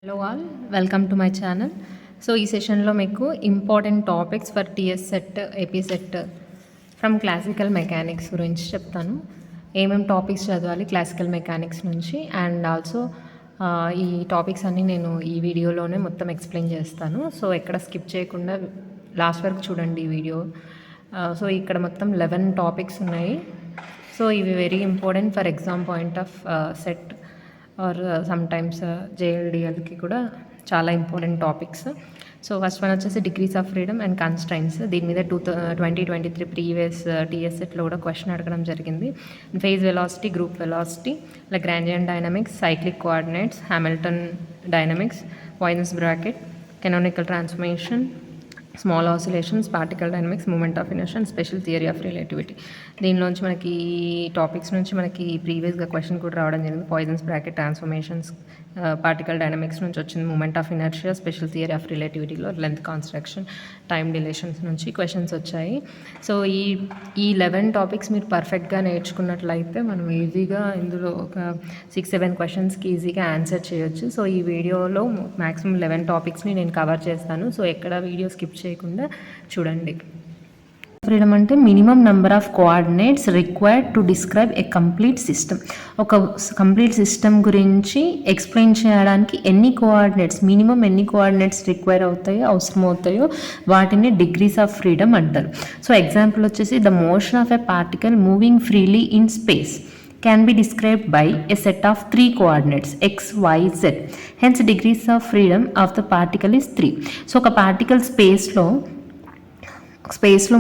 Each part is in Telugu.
Hello all, welcome to my channel. So ఈ సెషన్లో మీకు important topics for TS set, AP set from classical mechanics గురించి చెప్తాను. ఏమేమి టాపిక్స్ చదవాలి క్లాసికల్ మెకానిక్స్ నుంచి, అండ్ ఆల్సో ఈ టాపిక్స్ అన్నీ నేను ఈ వీడియోలోనే మొత్తం ఎక్స్ప్లెయిన్ చేస్తాను. సో ఎక్కడ స్కిప్ చేయకుండా లాస్ట్ వరకు చూడండి ఈ వీడియో. సో ఇక్కడ మొత్తం 11 టాపిక్స్ ఉన్నాయి. సో ఇవి very important for exam point of SET or sometimes జేఎల్డిఎల్కి కూడా చాలా important topics. So first one వచ్చేసి degrees of freedom and constraints. దీని మీద 2023 ప్రీవియస్ టీఎస్ సెట్లో కూడా క్వశ్చన్ అడగడం జరిగింది. Phase velocity, group velocity, Lagrangian dynamics, cyclic coordinates, Hamilton dynamics, Poisson's bracket, canonical transformation, small oscillations, particle dynamics, moment of inertia and special theory of relativity. దీనిలోంచి మనకి టాపిక్స్ నుంచి మనకి ప్రీవియస్గా క్వశ్చన్ కూడా రావడం జరిగింది. Poisson's bracket, transformations, particle dynamics నుంచి వచ్చింది. Moment of inertia, special theory of రిలేటివిటీలో లెంత్ కాన్స్ట్రక్షన్, టైమ్ డిలేషన్స్ నుంచి క్వశ్చన్స్ వచ్చాయి. సో ఈ 11 టాపిక్స్ మీరు పర్ఫెక్ట్గా నేర్చుకున్నట్లయితే మనం ఈజీగా ఇందులో ఒక 6-7 క్వశ్చన్స్కి ఈజీగా ఆన్సర్ చేయొచ్చు. సో ఈ వీడియోలో మ్యాక్సిమం 11 టాపిక్స్ని నేను కవర్ చేస్తాను. సో ఎక్కడ వీడియో స్కిప్ చేయకుండా చూడండి. ఫ్రీడమ్ అంటే minimum number of coordinates required to describe a complete system. ఒక కంప్లీట్ సిస్టమ్ గురించి ఎక్స్ప్లెయిన్ చేయడానికి మినిమం ఎన్ని కోఆర్డినేట్స్ రిక్వైర్ అవుతాయో, అవసరం అవుతాయో వాటిని డిగ్రీస్ ఆఫ్ ఫ్రీడమ్ అంటారు. సో ఎగ్జాంపుల్ వచ్చేసి the motion of a particle moving freely in space can be described by a set of 3 coordinates x, y, z. Hence degrees of freedom of the particle is 3. So ఒక పార్టికల్ స్పేస్లో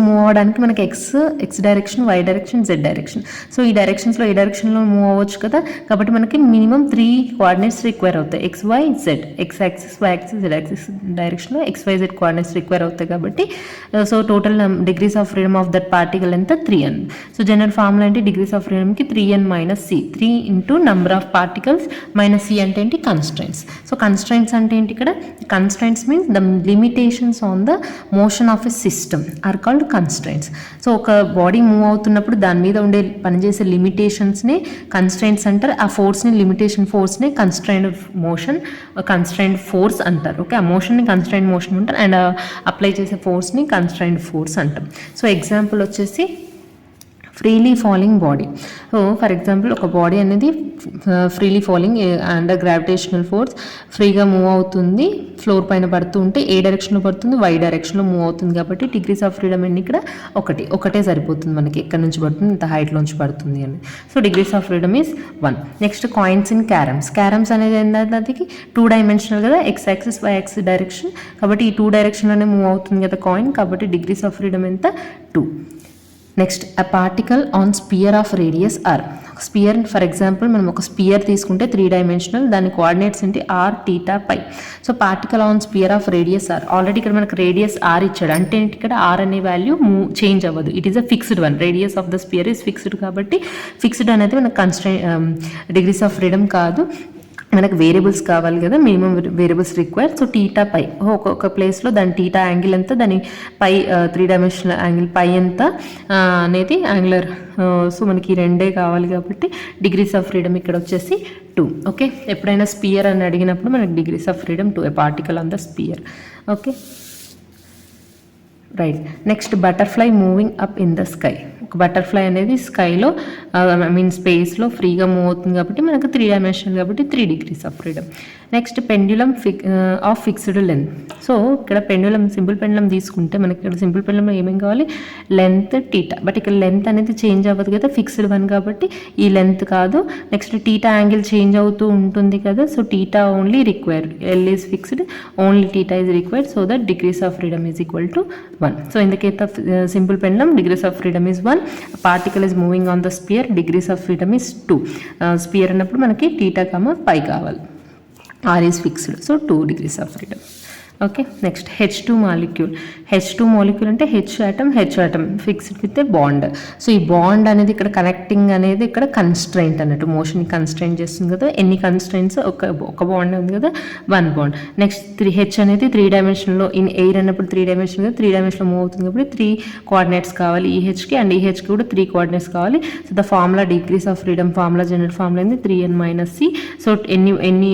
మూవ్ అవ్వడానికి మనకి X direction, Y direction, Z direction. So ఈ డైరెక్షన్స్లో ఏ డైరెక్షన్లో మూవ్ అవ్వచ్చు కదా, కాబట్టి మనకి మినిమం 3 కోఆర్డినేట్స్ రిక్వైర్ అవుతాయి. X, Y, Z. X axis, why axis, Z axis డైరెక్షన్లో X, Y, Z coordinates require అవుతాయి. కాబట్టి so total degrees of freedom of that particle ఎంత 3n. సో జనరల్ ఫార్ములా ఏంటి, డిగ్రీస్ ఆఫ్ ఫ్రీడమ్కి 3n minus C. 3 into number of particles minus C అంటే ఏంటి, కన్స్ట్రైంట్స్. సో కన్స్ట్రైంట్స్ అంటే ఏంటి, ఇక్కడ constraints means the limitations on the motion of a system are called constraints. So ఒక బాడీ మూవ్ అవుతున్నప్పుడు దాని మీద ఉండే పనిచేసే లిమిటేషన్స్ని కన్స్ట్రైంట్స్ అంటారు. ఆ ఫోర్స్ని, లిమిటేషన్ ఫోర్స్ని కన్స్ట్రైండ్ మోషన్, కన్స్ట్రైండ్ ఫోర్స్ అంటారు. ఓకే, ఆ మోషన్ని కన్స్ట్రైండ్ మోషన్ అంటారు, అండ్ అప్లై చేసే ఫోర్స్ని కన్స్ట్రైండ్ ఫోర్స్ అంటాం. సో ఎగ్జాంపుల్ వచ్చేసి freely falling body. So for example ఒక బాడీ అనేది freely falling under gravitational force ఫ్రీగా మూవ్ అవుతుంది, ఫ్లోర్ పైన పడుతూ ఉంటే ఏ డైరెక్షన్లో పడుతుంది, వై డైరెక్షన్లో మూవ్ అవుతుంది. కాబట్టి డిగ్రీస్ ఆఫ్ ఫ్రీడమ్ ఎన్ని, ఇక్కడ ఒకటే సరిపోతుంది మనకి, ఎక్కడి నుంచి పడుతుంది, ఇంత హైట్లోంచి పడుతుంది అని. So degrees of freedom is 1. Next coins in carroms. Carroms అనేది ఏంటంటే 2 డైమెన్షనల్ కదా, x axis, why axis direction. కాబట్టి ఈ 2 డైరెక్షన్లోనే మూవ్ అవుతుంది కదా కాయిన్, కాబట్టి డిగ్రీస్ ఆఫ్ ఫ్రీడమ్ ఎంత, 2. Next a particle on sphere of radius R. Sphere for example మనం ఒక స్పియర్ తీసుకుంటే 3 డైమెన్షనల్, దాని కోఆర్డినేట్స్ ఏంటి, R, theta, phi. So particle on sphere of radius R. Already ఇక్కడ మనకు రేడియస్ ఆర్ ఇచ్చాడు, అంటే ఇక్కడ ఆర్ అనే వాల్యూ చేంజ్ అవ్వదు. It is a fixed one. Radius of the sphere is fixed, కాబట్టి ఫిక్స్డ్ అనేది మనకు డిగ్రీస్ ఆఫ్ ఫ్రీడమ్ కాదు. మనకు వేరియబుల్స్ కావాలి కదా, minimum variables require. So theta pi, ఒక్కొక్క ప్లేస్లో దాని టీటా యాంగిల్ ఎంత, దాని పై 3 డైమెన్షనల్ యాంగిల్ పై ఎంత అనేది యాంగులర్. సో మనకి 2 కావాలి కాబట్టి డిగ్రీస్ ఆఫ్ ఫ్రీడమ్ ఇక్కడ వచ్చేసి 2. ఓకే, ఎప్పుడైనా స్పియర్ అని అడిగినప్పుడు మనకి degrees of freedom 2, A particle on the spear. Okay, right. Next butterfly moving up in the sky. ఒక బటర్ఫ్లై అనేది స్కైలో స్పేస్లో ఫ్రీగా మూవ్ అవుతుంది కాబట్టి మనకు 3 డైమెన్షనల్, కాబట్టి 3 degrees of freedom. Next pendulum of fixed length. So ఇక్కడ పెండ్యులమ్, సింపుల్ పెండ్యులమ్ తీసుకుంటే మనకి ఇక్కడ సింపుల్ పెండ్యులమ్ ఏమేమి కావాలి, లెంత్, టీటా. బట్ ఇక్కడ లెంత్ అనేది చేంజ్ అవ్వదు కదా, ఫిక్స్డ్ వన్ కాబట్టి ఈ లెంత్ కాదు. నెక్స్ట్ టీటా యాంగిల్ చేంజ్ అవుతూ ఉంటుంది కదా, so theta only required, L is fixed, only theta is required. So that degrees of freedom is equal to 1. So in the case of simple pendulum, degrees of freedom is 1. A particle is moving on the sphere, degrees of freedom is 2. Sphere అన్నప్పుడు మనకి theta, pi కావాలి, r is fixed, so 2 degrees of freedom. Okay, next H2 molecule. H2 molecule అంటే H atom fixed with a bond. So ఈ బాండ్ అనేది ఇక్కడ కనెక్టింగ్ అనేది ఇక్కడ కన్స్ట్రైంట్ అన్నట్టు, మోషన్ కన్స్ట్రైంట్ చేస్తుంది కదా. ఎన్ని కన్స్ట్రైంట్స్, ఒక బాండ్ ఉంది కదా, 1 బాండ్. నెక్స్ట్ H అనేది 3 డైమెన్షన్లో, ఇన్ ఎయిర్ అన్నప్పుడు 3 డైమెన్షన్ కదా, 3 డైమెన్షన్లో మూవ్ అవుతుంది కాబట్టి 3 కోఆర్డినేట్స్ కావాలి EHకి, అండ్ EHకి కూడా 3 కోఆర్డినేట్స్ కావాలి. So the formula degrees of freedom formula, general formula ఏంది 3n - c. సో ఎన్ని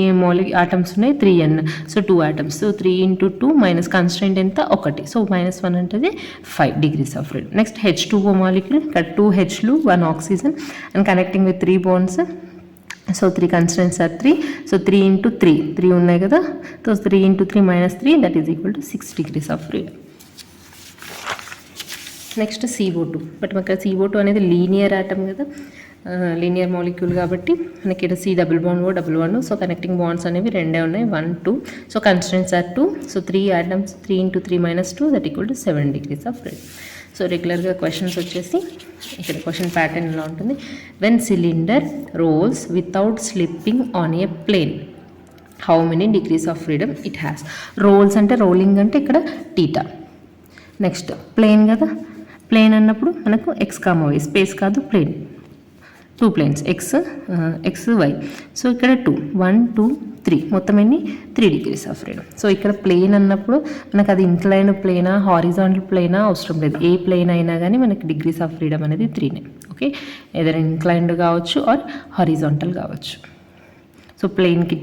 ఆటమ్స్ ఉన్నాయి, 3n. So 2 atoms. So 3 × 2 minus constraint ఎంత, 1. సో -1 అంటే 5 degrees of freedom. Next H2O molecule, ఇక్కడ 2 Hలు 1 oxygen and connecting with 3 bonds. So 3 constraints are 3. So 3 × 3 ఉన్నాయి కదా. So 3 × 3 - 3 that is equal to 6 degrees of freedom. Next CO2. But మనకి CO2 అనేది లీనియర్ ఆటమ్ కదా, లీనియర్ మాలిక్యూల్ కాబట్టి మనకి ఇక్కడ C double bond. So connecting bonds అనేవి 2 ఉన్నాయి, 1, 2. So constants are 2. So 3 atoms, 3 × 3 - 2 that equal to 7 degrees of freedom. So రెగ్యులర్గా క్వశ్చన్స్ వచ్చేసి ఇక్కడ క్వశ్చన్ ప్యాటర్న్ ఇలా ఉంటుంది. When cylinder rolls without slipping on a plane, how many degrees of freedom it has. Rolls అంటే, రోలింగ్ అంటే ఇక్కడ θ. నెక్స్ట్ ప్లేన్ కదా, ప్లేన్ అన్నప్పుడు మనకు x, y, స్పేస్ కాదు plane, 2 planes x, y. So ఇక్కడ 2, 1, 2, 3 మొత్తం ఎన్ని, 3 డిగ్రీస్ ఆఫ్ ఫ్రీడమ్. సో ఇక్కడ ప్లేన్ అన్నప్పుడు మనకు అది ఇంక్లైన్డ్ ప్లేనా, హారిజాంటల్ ప్లేనా అవసరం లేదు, ఏ ప్లేన్ అయినా కానీ మనకి డిగ్రీస్ ఆఫ్ ఫ్రీడమ్ అనేది 3. ఓకే, ఏదైనా ఇంక్లైన్డ్ కావచ్చు ఆర్ హారిజాంటల్ కావచ్చు. సో ప్లేన్కి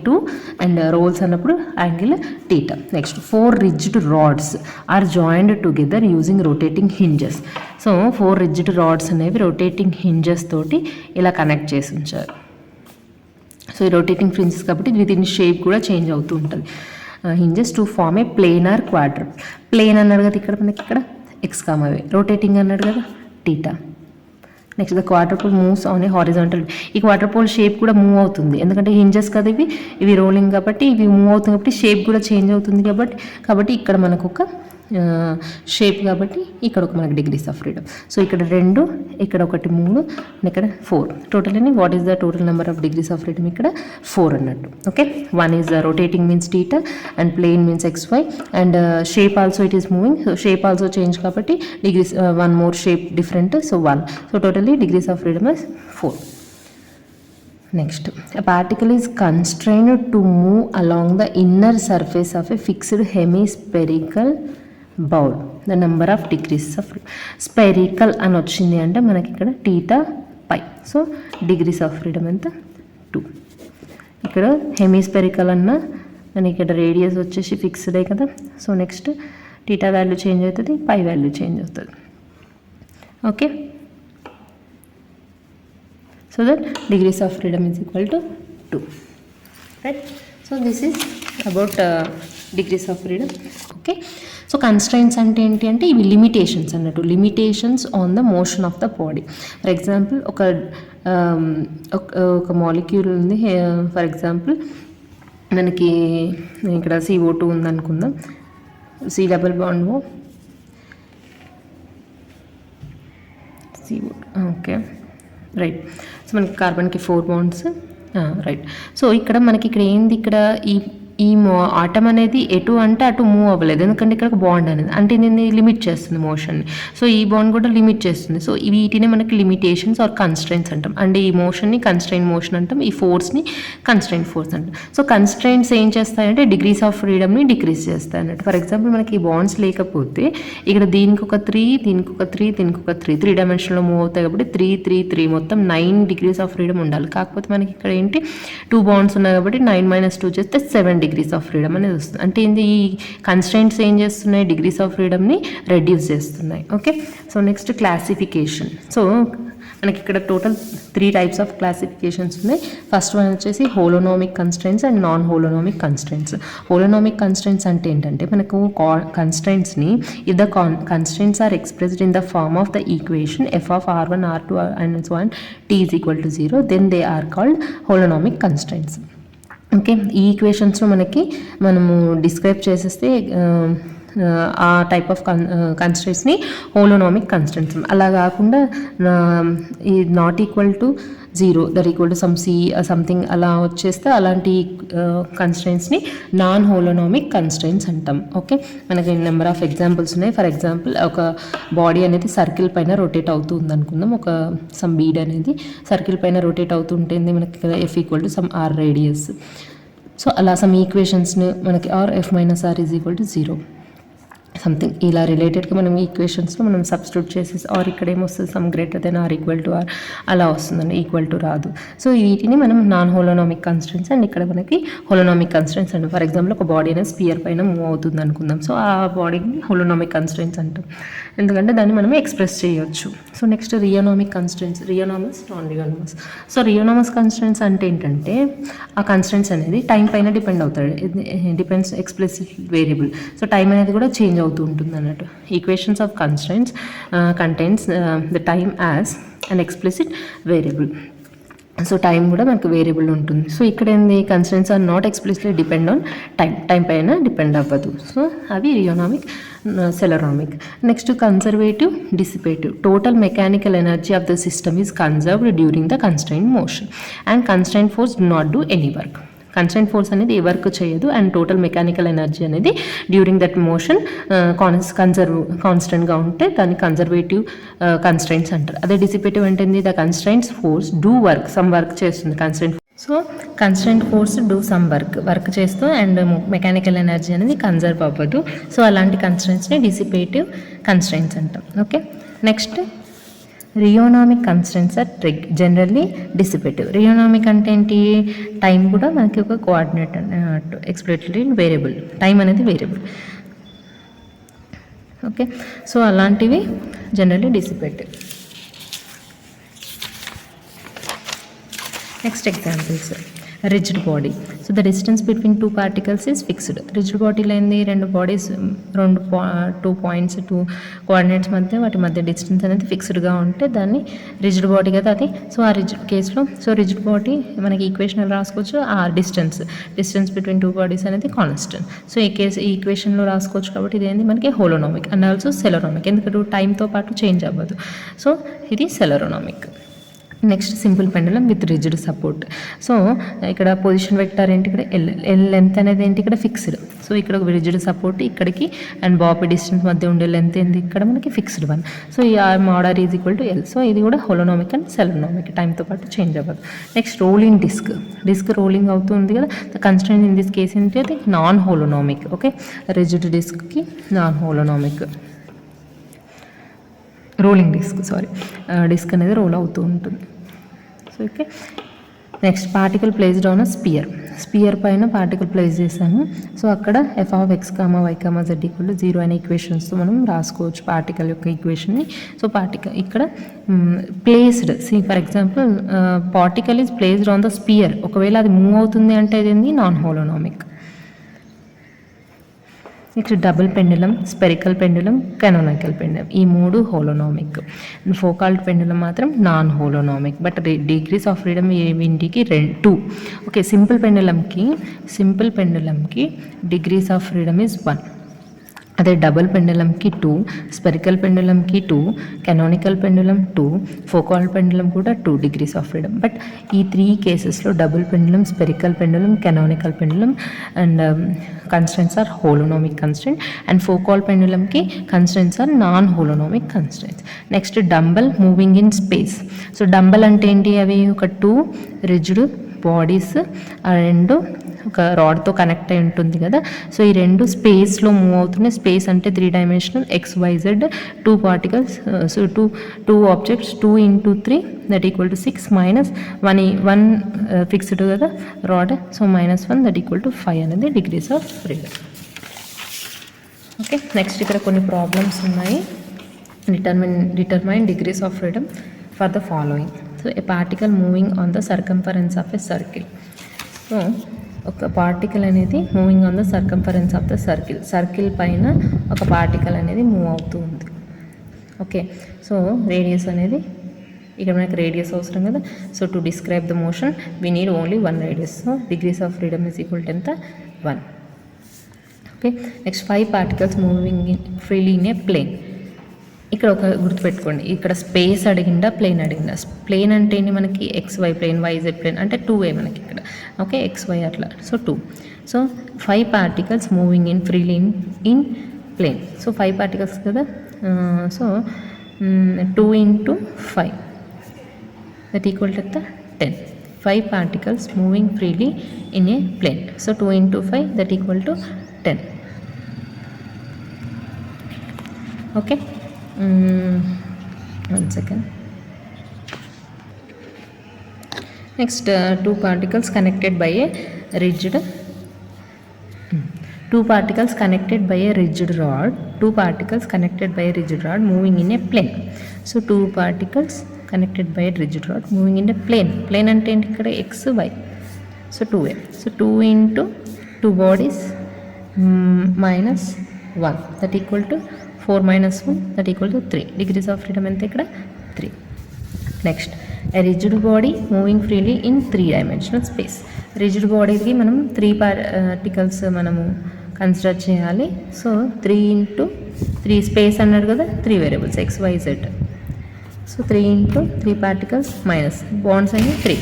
2 అండ్ రోల్స్ అన్నప్పుడు angle θ. Next 4 rigid rods are joined together using rotating hinges. So 4 rigid rods అనేవి రొటేటింగ్ హింజెస్ తోటి ఇలా కనెక్ట్ చేసి ఉంచారు. సో ఈ రొటేటింగ్ ఫ్రింజెస్ కాబట్టి వీటిని షేప్ కూడా చేంజ్ అవుతూ ఉంటుంది. Hinges to form a plane or quadruple. Plane అన్నాడు కదా ఇక్కడ మనకి, ఇక్కడ x, y. రొటేటింగ్ అన్నాడు కదా θ. Next the quadrupole moves on a horizontal. ఈ క్వాడ్రపోల్ షేప్ కూడా మూవ్ అవుతుంది, ఎందుకంటే హింజెస్ కదా ఇవి రోలింగ్ కాబట్టి ఇవి మూవ్ అవుతుంది కాబట్టి షేప్ కూడా చేంజ్ అవుతుంది కాబట్టి ఇక్కడ మనకు ఒక షేప్ కాబట్టి ఇక్కడ ఒక మనకి డిగ్రీస్ ఆఫ్ ఫ్రీడమ్. సో ఇక్కడ 2, ఇక్కడ 1, 3, ఇక్కడ 4. టోటల్ అని what is the total number of degrees of freedom, ఇక్కడ 4 అన్నట్టు. Okay, 1 is rotating means θ and plane means XY and shape also it is moving. So shape also change కాబట్టి degrees 1 more shape different. So 1. So totally degrees of freedom is 4. Next, a particle is constrained to move along the inner surface of a fixed hemispherical bowl. The number of degrees of spherical అని వచ్చింది అంటే మనకి ఇక్కడ θ, సో డిగ్రీస్ ఆఫ్ ఫ్రీడమ్ ఎంత, 2. ఇక్కడ హెమిస్పెరికల్ అన్న మనకి ఇక్కడ రేడియస్ వచ్చేసి ఫిక్స్డే కదా. సో నెక్స్ట్ θ వాల్యూ చేంజ్ అవుతుంది, వాల్యూ చేంజ్ అవుతుంది. Okay, so that degrees of freedom is equal to 2. Right. So this is about degrees of freedom. Okay, so constraints అంటే ఏంటి అంటే ఇవి లిమిటేషన్స్ అన్నట్టు, limitations on the motion of the body. For example ఒక మాలిక్యూల్ ఉంది, ఫర్ ఎగ్జాంపుల్ మనకి ఇక్కడ CO2 ఉందనుకుందాం, C double bond CO2. Okay, right. So మనకి కార్బన్కి 4 బాండ్స్, రైట్. సో ఇక్కడ మనకి ఇక్కడ ఏంది, ఇక్కడ ఈ ఆటమ్ అనేది ఎటు అంటే అటు మూవ్ అవ్వలేదు, ఎందుకంటే ఇక్కడ బాండ్ అనేది అంటే దీన్ని లిమిట్ చేస్తుంది మోషన్ని. సో ఈ బాండ్ కూడా లిమిట్ చేస్తుంది. సో వీటినే మనకి లిమిటేషన్స్ ఆర్ కన్స్ట్రైంట్స్ అంటాం. అంటే ఈ మోషన్ని కన్స్ట్రైంట్ మోషన్ అంటాం, ఈ ఫోర్స్ని కన్స్ట్రైంట్ ఫోర్స్ అంటాం. సో కన్స్ట్రైంట్స్ ఏం చేస్తాయంటే డిగ్రీస్ ఆఫ్ ఫ్రీడమ్ని డిక్రీజ్ చేస్తాయి అన్నట్టు. ఫర్ ఎగ్జాంపుల్ మనకి ఈ బాండ్స్ లేకపోతే ఇక్కడ దీనికి ఒక 3, దీనికి ఒక 3, దీనికి ఒక 3, 3 డైమెన్షన్లో మూవ్ అవుతాయి కాబట్టి 3, 3, 3 మొత్తం 9 డిగ్రీస్ ఆఫ్ ఫ్రీడమ్ ఉండాలి. కాకపోతే మనకి ఇక్కడ ఏంటి 2 బాండ్స్ ఉన్నాయి కాబట్టి 9 - 2 చేస్తే 7 డిగ్రీస్ ఆఫ్ ఫ్రీడమ్ అనేది వస్తుంది. అంటే ఏంది, ఈ కన్స్ట్రైంట్స్ ఏం చేస్తున్నాయి, డిగ్రీస్ ఆఫ్ ఫ్రీడమ్ని రెడ్యూస్ చేస్తున్నాయి. Okay, so next classification. So మనకి ఇక్కడ టోటల్ 3 టైప్స్ ఆఫ్ క్లాసిఫికేషన్స్ ఉన్నాయి. ఫస్ట్ వన్ వచ్చేసి holonomic constraints and non holonomic constraints. Holonomic constraints అంటే ఏంటంటే మనకు కన్స్ట్రైంట్స్ని if the constraints are expressed in the form of the equation f(r1, r2 and so on t is equal to 0) then they are called holonomic constraints. Okay, ఈ ఈక్వేషన్స్లో మనము డిస్క్రైబ్ చేసేస్తే ఆ టైప్ ఆఫ్ కన్స్ట్రెంట్స్ని హోలోనామిక్ కన్స్ట్రెంట్స్. అలా కాకుండా ఈ not equal to 0 that equal to some C something అలా వచ్చేస్తే అలాంటి కన్స్ట్రెంట్స్ని నాన్ హోలోనామిక్ కన్స్ట్రెంట్స్ అంటాం. ఓకే, మనకి నెంబర్ ఆఫ్ ఎగ్జాంపుల్స్ ఉన్నాయి. ఫర్ ఎగ్జాంపుల్ ఒక బాడీ అనేది సర్కిల్ పైన రొటేట్ అవుతుంది అనుకుందాం. ఒక సమ్ బీడ్ అనేది సర్కిల్ పైన రొటేట్ అవుతుంటుంది మనకి F equal to some R radius. So అలా సమ్ ఈక్వేషన్స్ని మనకి R F minus R is equal to 0 something ఇలా రిలేటెడ్గా మనం ఈక్వేషన్స్లో మనం సబ్స్టిట్యూట్ చేసేసి ఆర్ ఇక్కడ ఏమొస్తుంది some greater than R equal to R అలా వస్తుందండి, ఈక్వల్ టు రాదు. సో వీటిని మనం నాన్ హోలోనామిక్ కన్స్ట్రెంట్స్ అండ్ ఇక్కడ మనకి హోలోనామిక్ కన్స్ట్రెంట్స్ అంటాం. ఫర్ ఎగ్జాంపుల్ ఒక బాడీ అనేది స్పియర్ పైన మూవ్ అవుతుంది అనుకుందాం. సో ఆ బాడీని హోలోనామిక్ కన్స్ట్రెంట్స్ అంటాం, ఎందుకంటే దాన్ని మనం ఎక్స్ప్రెస్ చేయొచ్చు. So next rheonomic constraints, rheonomous, non rheonomous. So rheonomous constraints అంటే ఏంటంటే ఆ కన్స్ట్రెంట్స్ అనేది టైం పైన డిపెండ్ అవుతాడు, depends explicit variable. So time అనేది కూడా చేంజ్ అవుతూ ఉంటుంది అన్నట్టు. Equations of constraints contains the time as an explicit variable. So time కూడా మనకు వేరియబుల్ ఉంటుంది. సో ఇక్కడ ఏంది constraints are not explicitly depend on time పైన డిపెండ్ అవ్వదు. సో అవి rheonomic, scleronomic. Next conservative, డిసిపేటివ్. Total mechanical energy of the system is conserved during the constraint motion and constraint force do not do any work. Constraint force అనేది ఏ వర్క్ చేయదు అండ్ టోటల్ మెకానికల్ ఎనర్జీ అనేది డ్యూరింగ్ దట్ మోషన్ కాన్స్టెంట్గా ఉంటే దాన్ని కన్జర్వేటివ్ కన్స్ట్రైంట్స్ అంటారు. అదే డిసిపేటివ్ అంటే the constraints force do work, some work చేస్తుంది constraint. So constraint force do some work చేస్తూ అండ్ మెకానికల్ ఎనర్జీ అనేది కన్జర్వ్ అవ్వదు. సో అలాంటి కన్స్ట్రైంట్స్ని డిసిపేటివ్ కన్స్ట్రైంట్స్ అంటాం. Okay, next rheonomic constraints are generally dissipative. రియోనామిక్ అంటే ఏంటి, టైం కూడా మనకి ఒక కోఆర్డినేట్ అన్నట్టు, ఎక్స్ప్లిసిట్లీ వేరియబుల్, టైం అనేది వేరియబుల్. ఓకే, సో అలాంటివి generally dissipative. Next examples, rigid body. So the distance between two particles is fixed. Rigid బాడీలో ఏంది, రెండు bodies, two points, two coordinates మధ్య వాటి మధ్య డిస్టెన్స్ అనేది ఫిక్స్డ్గా ఉంటే దాన్ని రిజిడ్ బాడీ కదా అది. సో ఆ రిజిడ్ కేసులో రిజిడ్ బాడీ మనకి ఈక్వేషన్ రాసుకోవచ్చు. ఆ డిస్టెన్స్ బిట్వీన్ టూ బాడీస్ అనేది కాన్స్టెంట్. సో ఈ ఈక్వేషన్లో రాసుకోవచ్చు కాబట్టి ఇది ఏంది మనకి హోలోనామిక్ అండ్ ఆల్సో సెలరోనామిక్, ఎందుకంటే టైంతో పాటు చేంజ్ అవ్వదు. సో ఇది scleronomic. Next simple pendulum with rigid support. So ఇక్కడ పొజిషన్ వెక్టార్ ఏంటి, ఇక్కడ ఎల్ లెంత్ అనేది ఏంటి ఇక్కడ ఫిక్స్డ్. సో ఇక్కడ ఒక రిజిడ్ సపోర్ట్ ఇక్కడికి అండ్ బాపీ డిస్టెన్స్ మధ్య ఉండే లెంత్ ఏంటి ఇక్కడ మనకి ఫిక్స్డ్ వన్. సో ఈ order is equal to L. So ఇది కూడా హోలోనామిక్ అండ్ సెలరోనామిక్, టైంతో పాటు చేంజ్ అవ్వదు. నెక్స్ట్ రోలింగ్ డిస్క్ రోలింగ్ అవుతుంది కదా. The constraint in this case ఏంటి, అది నాన్ హోలోనామిక్. ఓకే, రిజిడ్ డిస్క్కి నాన్ హోలోనామిక్. రోలింగ్ డిస్క్ అనేది రోల్ అవుతూ ఉంటుంది. So okay, next particle placed on a sphere పైన పార్టికల్ ప్లేస్ చేసాము. సో అక్కడ F of X comma why comma Z equal to 0 అనే ఈక్వేషన్స్తో మనం రాసుకోవచ్చు పార్టికల్ యొక్క ఈక్వేషన్ని. సో పార్టికల్ ఇక్కడ placed, for example particle is placed on the sphere. ఒకవేళ అది మూవ్ అవుతుంది అంటే ఇది non holonomic. Next double pendulum, spherical pendulum, canonical pendulum, ఈ మూడు హోలోనామిక్. ఫోకాల్డ్ పెండులం మాత్రం non holonomic. But degrees of freedom ఇంటికి 2. ఓకే, సింపుల్ పెండులంకి డిగ్రీస్ ఆఫ్ ఫ్రీడమ్ ఈజ్ 1. అదే డబుల్ పెండులంకి 2, స్పెరికల్ పెండులంకి 2, కెనోనికల్ పెండులం 2, ఫోకాల్డ్ పెండులం కూడా 2 డిగ్రీస్ ఆఫ్ ఫ్రీడమ్. బట్ ఈ 3 కేసెస్లో double pendulum, spherical pendulum, canonical pendulum and constants are holonomic constant and Foucault పెండులంకి constants are non holonomic constants. Next dumbbell moving in space. So dumbbell అంటే ఏంటి, అవి ఒక 2 రిజిడ్ బాడీస్, ఆ రెండు ఒక రాడ్తో కనెక్ట్ అయి ఉంటుంది కదా. సో ఈ రెండు స్పేస్లో మూవ్ అవుతున్నాయి. స్పేస్ అంటే 3 dimensional, XYZ, 2 particles. So two objects, 2 into 3 that equal to 6 minus 1 fixed కదా rod. So -1 that equal to 5 అనేది degrees of freedom. Okay, next ఇక్కడ కొన్ని ప్రాబ్లమ్స్ ఉన్నాయి. Determine degrees of freedom for the following. So a particle moving on the circumference of a circle. So ఒక పార్టికల్ అనేది moving on the circumference of the circle పైన ఒక పార్టికల్ అనేది మూవ్ అవుతూ ఉంది. ఓకే, సో రేడియస్ అనేది ఇక్కడ మనకి రేడియస్ అవసరం కదా. So to describe the motion we need only 1 radius. So degrees of freedom is equal to ఎంత, 1. Okay, next 5 particles moving freely in a plane. ఇక్కడ ఒక గుర్తుపెట్టుకోండి, ఇక్కడ స్పేస్ అడిగిందా ప్లేన్ అడిగిందా. ప్లేన్ అంటే ఏంటి మనకి XY ప్లేన్, YZ ప్లేన్ అంటే 2A మనకి ఇక్కడ. ఓకే, XY అట్లా, so 2. So 5 particles moving in freely in plane. So 5 particles కదా, so 2 into 5 that equal to 10. 5 particles moving freely in a plane. So 2 into 5 that equal to 10. Okay, 1 second. Next, 2 particles connected by a rigid 2 particles connected by a rigid rod. 2 particles connected by a rigid rod moving in a plane. So 2 particles connected by a rigid rod moving in a plane. Plane ante enti ikkada x y. So 2a. So 2 into 2 bodies minus 1 that equal to 4 minus 1 that equal to 3. Degrees of freedom ente ikkada 3. Next, a rigid body moving freely in 3-dimensional space. Rigid body ki manam 3 particles manamu consider చేయాలి. సో 3 into 3 స్పేస్ అన్నాడు కదా, 3 variables x y z. So 3 into 3 particles minus bonds అని 3,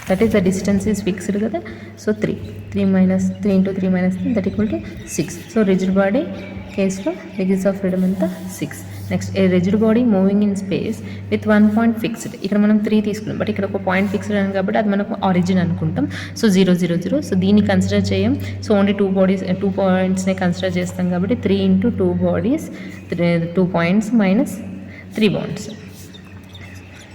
that is the distance is fixed కదా. So 3 minus 3 into 3 minus 3 that equal to 6. So rigid body కేసులో డిగ్రీస్ ఆఫ్ ఫ్రీడమ్ ఎంత 6. Next, a rigid body moving in space with 1 point fixed. ఇక్కడ మనం 3 తీసుకున్నాం, బట్ ఇక్కడ ఒక పాయింట్ ఫిక్స్డ్ అని కాబట్టి అది మనకు ఆరిజిన్ అనుకుంటాం. సో 0 0 0. సో దీన్ని కన్సిడర్ చేయం. సో ఓన్లీ 2 పాయింట్స్నే కన్సిడర్ చేస్తాం కాబట్టి 3 into 2 bodies 2 points minus 3 bonds.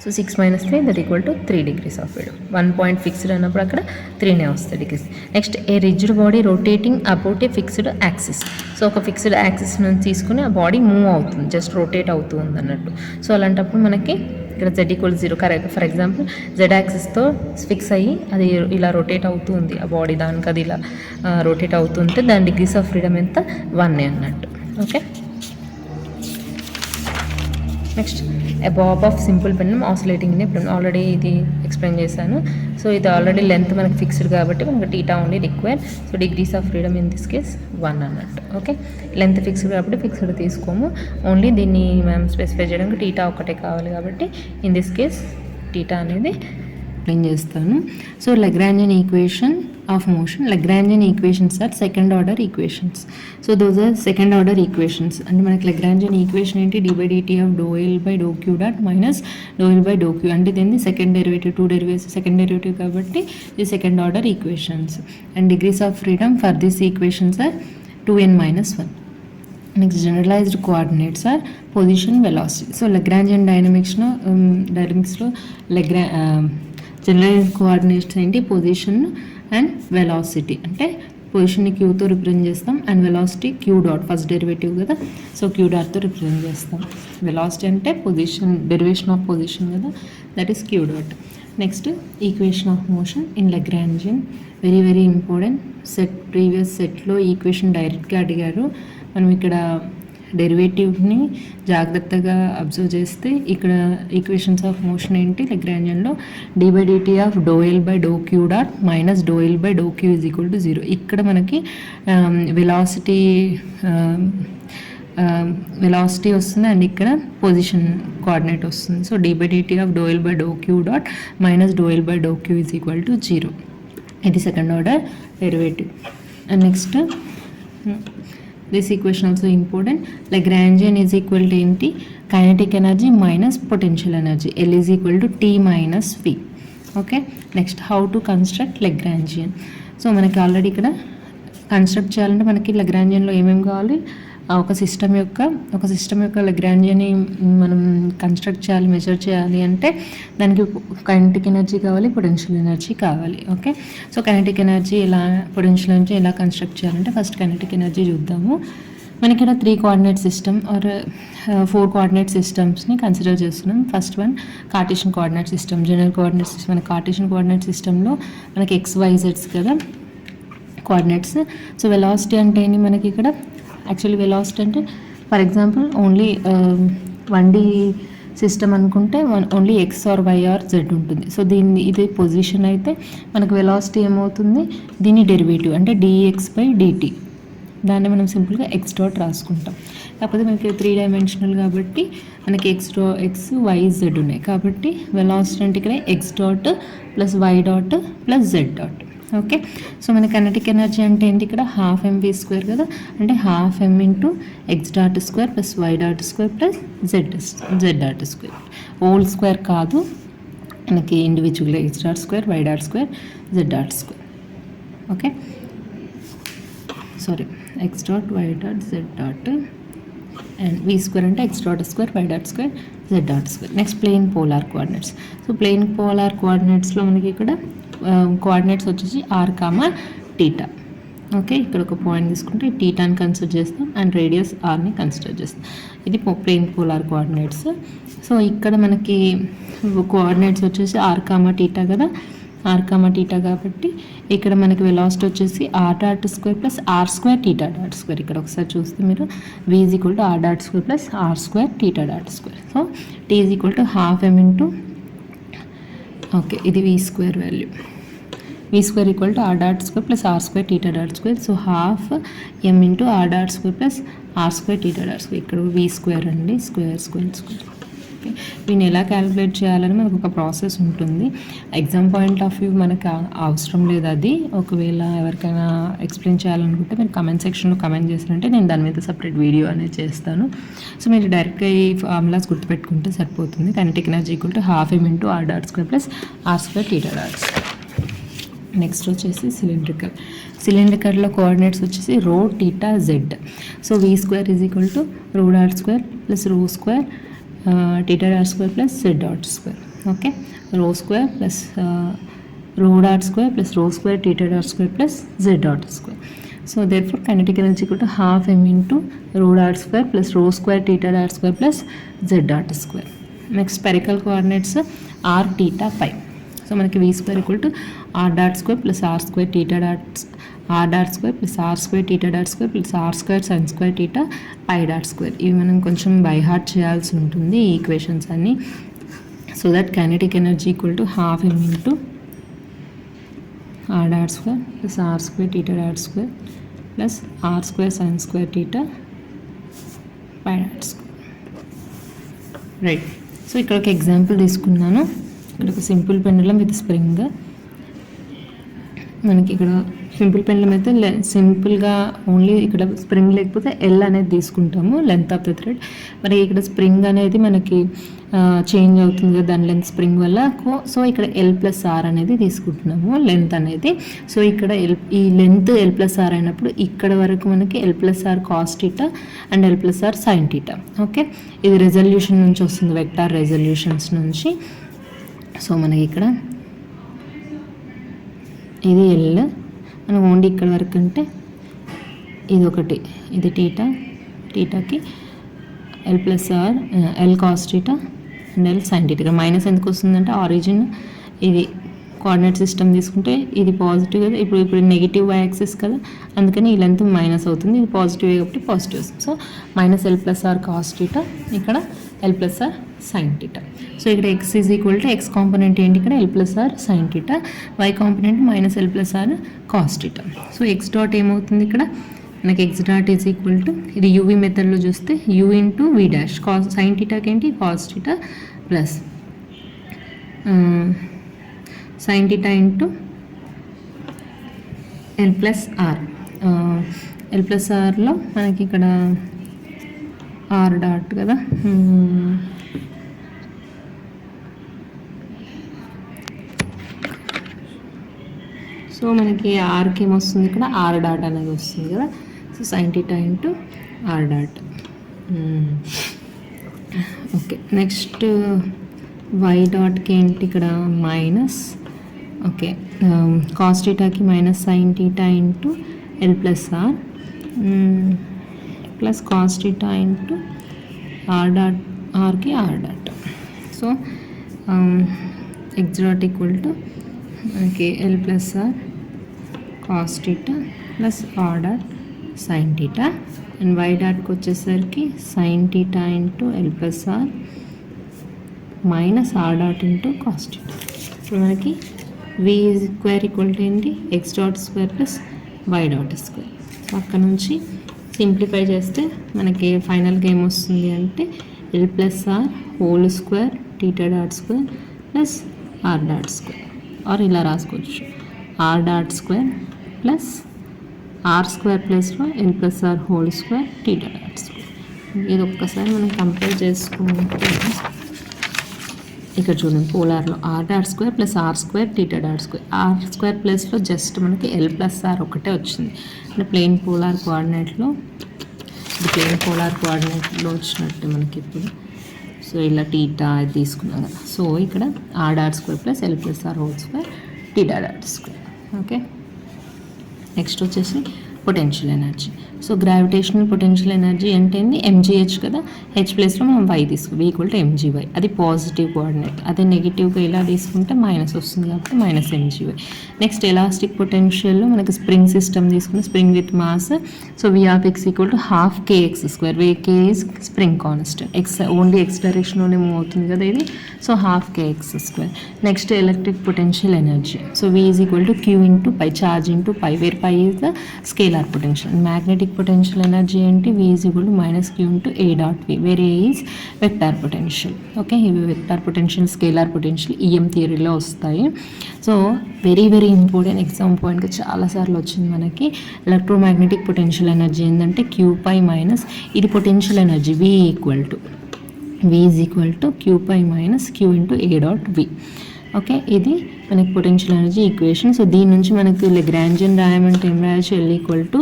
So 6 minus 3 that equal to 3 degrees of freedom. 1 point fixed అన్నప్పుడు అక్కడ 3నే వస్తుంది degrees. Next, a rigid body rotating about a fixed axis. So ఒక ఫిక్స్డ్ యాక్సిస్ నుంచి తీసుకుని ఆ బాడీ మూవ్ అవుతుంది, జస్ట్ రొటేట్ అవుతూ ఉంది అన్నట్టు. సో అలాంటప్పుడు మనకి ఇక్కడ z equal 0 correct. For example z యాక్సిస్తో ఫిక్స్ అయ్యి అది ఇలా రొటేట్ అవుతూ ఉంది ఆ బాడీ, దానికి అది ఇలా రొటేట్ అవుతుంటే దాని డిగ్రీస్ ఆఫ్ ఫ్రీడమ్ ఎంత 1 అన్నట్టు. Okay, next, a bob of simple pendulum oscillating in a pendulum. Already ఇది ఎక్స్ప్లెయిన్ చేశాను. సో ఇది ఆల్రెడీ లెంత్ మనకి ఫిక్స్డ్ కాబట్టి మనకి theta only require. So degrees of freedom in this case 1 అన్నట్టు. ఓకే, లెంత్ ఫిక్స్డ్ కాబట్టి ఫిక్స్డ్ తీసుకోము, ఓన్లీ దీన్ని మనం స్పెసిఫై చేయడానికి టీటా ఒకటే కావాలి కాబట్టి ఇన్ దిస్ కేస్ టీటా అనేది ఎక్స్ప్లెయిన్ చేస్తాను. So Lagrangian equation of motion. Lagrangian equations are second order equations. So those are second order equations. And మనకి Lagrangian equation ఏంటి, d by dt of dou L by dou Q dot minus dou L by dou Q. అంటే దీన్ని second derivative, 2 derivatives second derivative కాబట్టి ఇది second order equations. And degrees of freedom for this equations are 2n minus 1. Next, generalized coordinates are position, velocity. So Lagrangian డైనమిక్స్లో జనరలైజ్డ్ కోఆర్డినేట్స్ ఏంటి, పొజిషన్ అండ్ వెలాసిటీ. అంటే పొజిషన్ని క్యూతో రిప్రజెంట్ చేస్తాం and velocity q dot, first derivative కదా, సో క్యూ డాట్తో రిప్రజెంట్ చేస్తాం. వెలాసిటీ అంటే పొజిషన్, డెరివేషన్ ఆఫ్ పొజిషన్ కదా, that is q dot. Next, equation of motion in Lagrangian, very very important. Previous సెట్లో ఈక్వేషన్ డైరెక్ట్గా అడిగారు. మనం ఇక్కడ డెరివేటివ్ని జాగ్రత్తగా అబ్జర్వ్ చేస్తే ఇక్కడ ఈక్వేషన్స్ ఆఫ్ మోషన్ ఏంటి లగ్రాంజియన్లో, d by dt of doh L by doh q dot minus doh L by doh q is equal to 0. ఇక్కడ మనకి వెలాసిటీ వస్తుంది అండ్ ఇక్కడ పొజిషన్ కోఆర్డినేట్ వస్తుంది. So d by dt of doh L by doh q dot minus doh L by doh q is equal to 0. ఇది second order derivative. And next, this equation also important. Lagrangian is equal to ఏంటి, kinetic energy minus potential energy. L is equal to T minus V. Okay, next, how to construct Lagrangian. So మనకి ఆల్రెడీ ఇక్కడ కన్స్ట్రక్ట్ చేయాలంటే మనకి లగ్రాంజియన్లో ఏమేమి కావాలి, ఒక సిస్టమ్ యొక్క లగ్రాంజియన్ని మనం కన్స్ట్రక్ట్ చేయాలి, మెజర్ చేయాలి అంటే దానికి కైనెటిక్ ఎనర్జీ కావాలి, పొటెన్షియల్ ఎనర్జీ కావాలి. ఓకే, సో కైనెటిక్ ఎనర్జీ ఎలా, పొటెన్షియల్ ఎనర్జీ ఎలా కన్స్ట్రక్ట్ చేయాలంటే ఫస్ట్ కైనెటిక్ ఎనర్జీ చూద్దాము. మనకి ఇక్కడ 3 coordinate సిస్టమ్ ఆర్ 4 coordinate సిస్టమ్స్ని కన్సిడర్ చేస్తున్నాం. First one Cartesian coordinate system, general coordinate system. మన కార్టేషియన్ కోఆర్డినేట్ సిస్టమ్లో మనకి XYZ కదా కోఆర్డినేట్స్. సో వెలాసిటీ అంటే ఏంటి మనకి ఇక్కడ, యాక్చువల్లీ వెలాసిటీ అంటే for example only 1D system అనుకుంటే only x or y or z ఉంటుంది. సో ఇది పొజిషన్ అయితే మనకు వెలాసిటీ ఏమవుతుంది, దీని డెరివేటివ్ అంటే dx/dt, దాన్ని మనం సింపుల్గా ఎక్స్ డాట్ రాసుకుంటాం. కాకపోతే మనకి 3 డైమెన్షనల్ కాబట్టి మనకి ఎక్స్ వై జెడ్ ఉన్నాయి కాబట్టి వెలాసిటీ అంటే ఇక్కడ X dot plus y dot plus z dot. Okay, so మన కైనెటిక్ ఎనర్జీ అంటే ఏంటి, ఇక్కడ ½ mv² కదా, అంటే ½ m into x dot square plus y dot square plus z dot square. Whole square కాదు, మనకి ఇండివిజువల్గా X dot square y dot square Z dot square. Okay, sorry, X dot y dot Z dot and v² అంటే X dot square y dot square Z dot square. Next plane polar coordinates. So plane polar కోఆర్డినేట్స్లో మనకి ఇక్కడ కోఆర్డినేట్స్ వచ్చేసి r, θ. ఓకే, ఇక్కడ ఒక పాయింట్ తీసుకుంటే టీటాని కన్సిడర్ చేస్తాం అండ్ రేడియస్ ఆర్ని కన్సిడర్ చేస్తాం. ఇది ప్లేన్ పోలార్ కోఆర్డినేట్స్. సో ఇక్కడ మనకి కోఆర్డినేట్స్ వచ్చేసి r, θ కదా, r, θ కాబట్టి ఇక్కడ మనకి వెలాసిటీ వచ్చేసి r dot square plus r² θ dot square. ఇక్కడ ఒకసారి చూస్తే మీరు v = r dot square plus r² θ dot square. So t ½ m into, okay, ఇది v² value, v² = r dot square plus r² θ dot square. So ½ m into r dot square plus r² θ dot square. ఇక్కడ v² అండి, స్క్వేర్. ఓకే, వీటిని ఎలా క్యాలిక్యులేట్ చేయాలని మనకు ఒక ప్రాసెస్ ఉంటుంది. ఎగ్జామ్ పాయింట్ ఆఫ్ వ్యూ మనకు అవసరం లేదు అది. ఒకవేళ ఎవరికైనా ఎక్స్ప్లెయిన్ చేయాలనుకుంటే మీరు కమెంట్ సెక్షన్లో కమెంట్ చేసినట్టే నేను దాని మీద సపరేట్ వీడియో అనేది చేస్తాను. సో మీరు డైరెక్ట్గా ఈ ఫార్ములాస్ గుర్తుపెట్టుకుంటే సరిపోతుంది. Kinetic energy ½ m into r dot square plus r² θ dot square. Next వచ్చేసి సిలిండ్రికల్లో కోఆర్డినేట్స్ వచ్చేసి రో, θ, Z. So v² rho dot square plus rho square θ dot square plus z dot square. Okay, rho square plus rho dot square plus rho square θ dot square plus z dot square. So therefore kinetic energy ½ m into rho dot square plus rho square θ dot square plus z dot square. Next spherical coordinates r, θ, φ. So మనకి v² r dot square plus r² θ dot r dot square plus r² θ dot square plus r² sin² θ π dot square. ఇవి మనం కొంచెం బై హార్ట్ చేయాల్సి ఉంటుంది ఈ ఈక్వేషన్స్ అన్నీ. So that kinetic energy ½ m into r dot square plus r² θ dot square plus r² sin² θ π dot square. Right, so ఇక్కడ ఒక ఎగ్జాంపుల్ తీసుకున్నాను. ఇక్కడ ఒక సింపుల్ పెండులం విత్ స్ప్రింగ్. మనకి ఇక్కడ సింపుల్ పెండులం అయితే సింపుల్గా ఓన్లీ ఇక్కడ స్ప్రింగ్ లేకపోతే ఎల్ అనేది తీసుకుంటాము, లెంత్ ఆఫ్ ద థ్రెడ్. మరి ఇక్కడ స్ప్రింగ్ అనేది మనకి చేంజ్ అవుతుంది కదా దాని లెంత్ స్ప్రింగ్ వల్ల. సో ఇక్కడ l+r అనేది తీసుకుంటున్నాము లెంత్ అనేది. సో ఇక్కడ ఈ లెంత్ l+r అయినప్పుడు ఇక్కడ వరకు మనకి l+r cos θ and l+r sin θ. Okay, ఇది రెజల్యూషన్ నుంచి వస్తుంది, వెక్టార్ రెజల్యూషన్స్ నుంచి. సో మనకి ఇక్కడ ఇది ఎల్, మనం ఓన్లీ ఇక్కడ వరకు అంటే ఇది ఒకటి, ఇది టీటాకి l+r l cos θ and l sin θ. ఇక్కడ మైనస్ ఎందుకు వస్తుందంటే ఆరిజిన్ ఇది కోఆర్డినేట్ సిస్టమ్ తీసుకుంటే ఇది పాజిటివ్ కదా, ఇప్పుడు నెగిటివ్ y యాక్సిస్ కదా, అందుకని ఈ లెంత్ మైనస్ అవుతుంది. ఇది పాజిటివ్ కాబట్టి పాజిటివ్ వస్తుంది. సో -l+r cos θ, ఇక్కడ l+r sin θ. సో ఇక్కడ x కాంపోనెంట్ ఏంటి, ఇక్కడ l+r sin θ, y component -l+r cos θ. So x dot ఏమవుతుంది ఇక్కడ మనకి x dot is equal to, ఇది uv మెథడ్లో చూస్తే u into v dash, cos sin θకి ఏంటి cos θ plus sin θ into l+r. l+rలో మనకి ఇక్కడ r డాట్ కదా, సో మనకి ఆర్కి ఏమొస్తుంది ఇక్కడ r డాట్ అనేది వస్తుంది కదా. So sin θ into r dot. Okay, next y డాట్కి ఏంటి ఇక్కడ మైనస్, ఓకే, cos θకి minus sin θ into l+r plus cos θ into r dot, rకి r dot. So x dot equal to మనకి l+r cos θ plus r dot sin θ and y డాట్కి వచ్చేసరికి sin θ into l+r minus r dot into cos theta. ఇప్పుడు మనకి వి స్క్వేర్ ఈక్వల్ టు ఏంటి X dot square plus y dot square. So అక్కడ నుంచి సింప్లిఫై చేస్తే మనకి ఫైనల్గా ఏమొస్తుంది అంటే l plus r whole square theta dot square plus r dot square. Or ఇలా రాసుకోవచ్చు r dot square plus r square ప్లస్లో l plus r whole square theta dot square. ఇది ఒక్కసారి మనం కంపేర్ చేసుకుంటే ఇక్కడ చూడండి పోలార్లో r dot square plus r square theta dot square. R square ప్లస్లో జస్ట్ మనకి ఎల్ ప్లస్ ఆర్ ఒకటే వచ్చింది. అంటే ప్లెయిన్ పోలార్ కోఆర్డినేట్లో ఇది ప్లెయిన్ పోలార్ కోఆర్డినేట్లో వచ్చినట్టు మనకి ఇప్పుడు. సో ఇలా టీటా అది తీసుకున్నాం కదా. సో ఇక్కడ r dot square plus l plus r whole square theta dot square. Okay, next వచ్చేసి potential energy. So gravitational potential energy అంటే ఎంజీహెచ్ కదా, హెచ్ ప్లేస్లో మనం వై తీసుకుంటాం, ఈక్వల్ టు ఎంజీవై. అది పాజిటివ్ కోఆర్డినేట్. అదే నెగిటివ్గా ఇలా తీసుకుంటే మైనస్ వస్తుంది కాబట్టి మైనస్ ఎంజీవై. నెక్స్ట్ ఎలాస్టిక్ పొటెన్షియల్లో మనకి స్ప్రింగ్ సిస్టమ్ తీసుకుని spring with mass. So v of x equal to half k x square. Where k is spring constant. X only x డైరెక్షన్లోనే మూవ్ అవుతుంది కదా ఇది. So half k x square. Next electric potential energy. So v is equal to q into phi, charge into phi, where phi is the scalar potential. Magnetic potential energy ఏంటి V is equal to minus Q into A dot V, where A is vector potential. Okay, ఇవి vector potential scalar potential EM థియరీలో వస్తాయి. So very very important exam పాయింట్గా చాలాసార్లు వచ్చింది మనకి. ఎలక్ట్రోమాగ్నెటిక్ పొటెన్షియల్ ఎనర్జీ ఏంటంటే Q పై మైనస్ ఇది potential energy V is equal to Q phi minus Q into A dot V. Okay, ఇది మనకి పొటెన్షియల్ ఎనర్జీ ఈక్వేషన్. సో దీని నుంచి మనకి లెగ్రాంజియన్ రాయమంటే ఏం రాయచ్చు, l equal to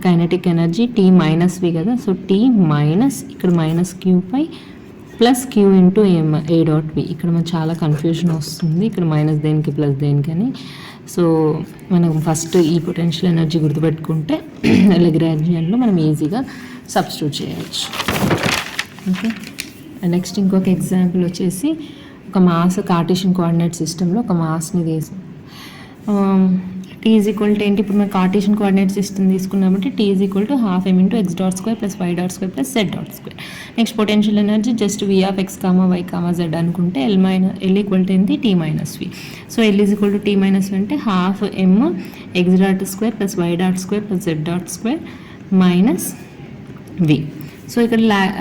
kinetic energy T minus వి కదా. సో T మైనస్ ఇక్కడ minus q phi plus q into A dot v. ఇక్కడ మనకు చాలా కన్ఫ్యూజన్ వస్తుంది, ఇక్కడ మైనస్ దేనికి ప్లస్ దేనికని. సో మనం ఫస్ట్ ఈ పొటెన్షియల్ ఎనర్జీ గుర్తుపెట్టుకుంటే లెగ్రాంజియన్లో మనం ఈజీగా సబ్స్టిట్యూట్ చేయవచ్చు. ఓకే, నెక్స్ట్ ఇంకొక ఎగ్జాంపుల్ వచ్చేసి ఒక మాస్ కార్టేషియన్ కోఆర్డినేట్ సిస్టంలో ఒక మాస్ని తీసి టీ ఈజ్ ఈక్వల్ టు ఏంటి, ఇప్పుడు మనం కార్టేషియన్ కోఆర్డినేట్ సిస్టమ్ తీసుకున్నామంటే t is equal to half m into x dot square plus y dot square plus z dot square. Next potential energy just v of X comma why comma z అనుకుంటే ఎల్ ఈక్వల్ టు ఏంటి t minus v. So l is equal to tea minus v అంటే half m x dot square plus y dot square plus z dot square minus v. So ఇక్కడ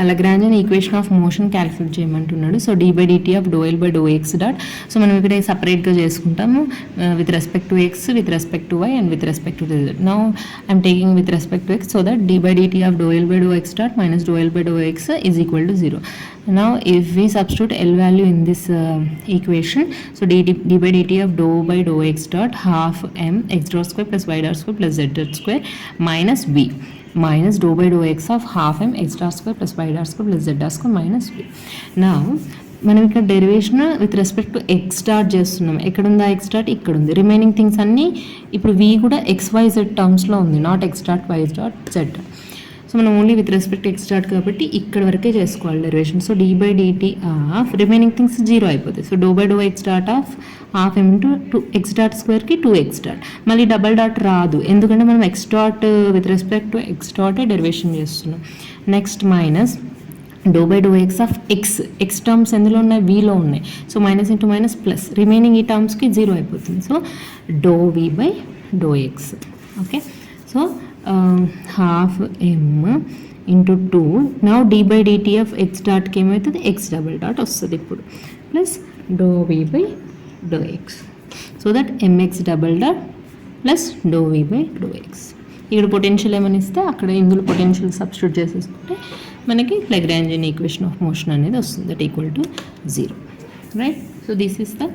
Lagrangian equation of motion calculate చేయమంటున్నాడు. సో dy by dt ఆఫ్ ∂L by ∂x dot. So మనం ఇక్కడ సపరేట్గా చేసుకుంటాము with respect to x, with respect to y and with respect to z. Now I'm taking with respect to x. So that dy by dt ఆఫ్ ∂L by ∂x dot minus ∂L by ∂x is equal to 0. Now if we substitute L value in this equation, so dy by dt of ∂by ∂x dot half m x dot square plus y dot square plus z dot square minus v minus ∂by ∂x of half m x dot square plus y dot square plus z dot square minus v. Now మనం ఇక్కడ derivation with respect to X dot చేస్తున్నాం. ఎక్కడ ఉందా ఎక్స్ డాట్, ఇక్కడ ఉంది. రిమైనింగ్ థింగ్స్ అన్నీ ఇప్పుడు v కూడా XYZ టర్మ్స్లో ఉంది, not x dot y dot z. So మనం only with respect x dot కాబట్టి ఇక్కడ వరకే చేసుకోవాలి derivation. So dy by dt of remaining things 0 అయిపోతాయి. So ∂by ∂x dot of half m into 2x dot స్క్వేర్కి 2x డాట్. మళ్ళీ డబల్ డాట్ రాదు ఎందుకంటే మనం x dot with respect to x డాటే డెరివేషన్ చేస్తున్నాం. Next minus ∂by ∂x of x terms ఎందులో ఉన్నాయి, వీలో ఉన్నాయి. So minus into minus plus remaining ఈ టర్మ్స్కి 0 అయిపోతుంది. So ∂v by ∂x. Okay, so half m into 2. Now dy by dt of x డాట్కి ఏమవుతుంది, ఎక్స్ డబల్ డాట్ వస్తుంది ఇప్పుడు plus ∂v by ∂x. So that mx double dot plus ∂v by ∂x. ఇక్కడ పొటెన్షియల్ ఏమని ఇస్తే అక్కడ ఇందులో పొటెన్షియల్ సబ్స్టిట్యూట్ చేసేసుకుంటే మనకి లగ్రాంజియన్ ఈక్వేషన్ ఆఫ్ మోషన్ అనేది వస్తుంది, that equal to 0. Right, so this is the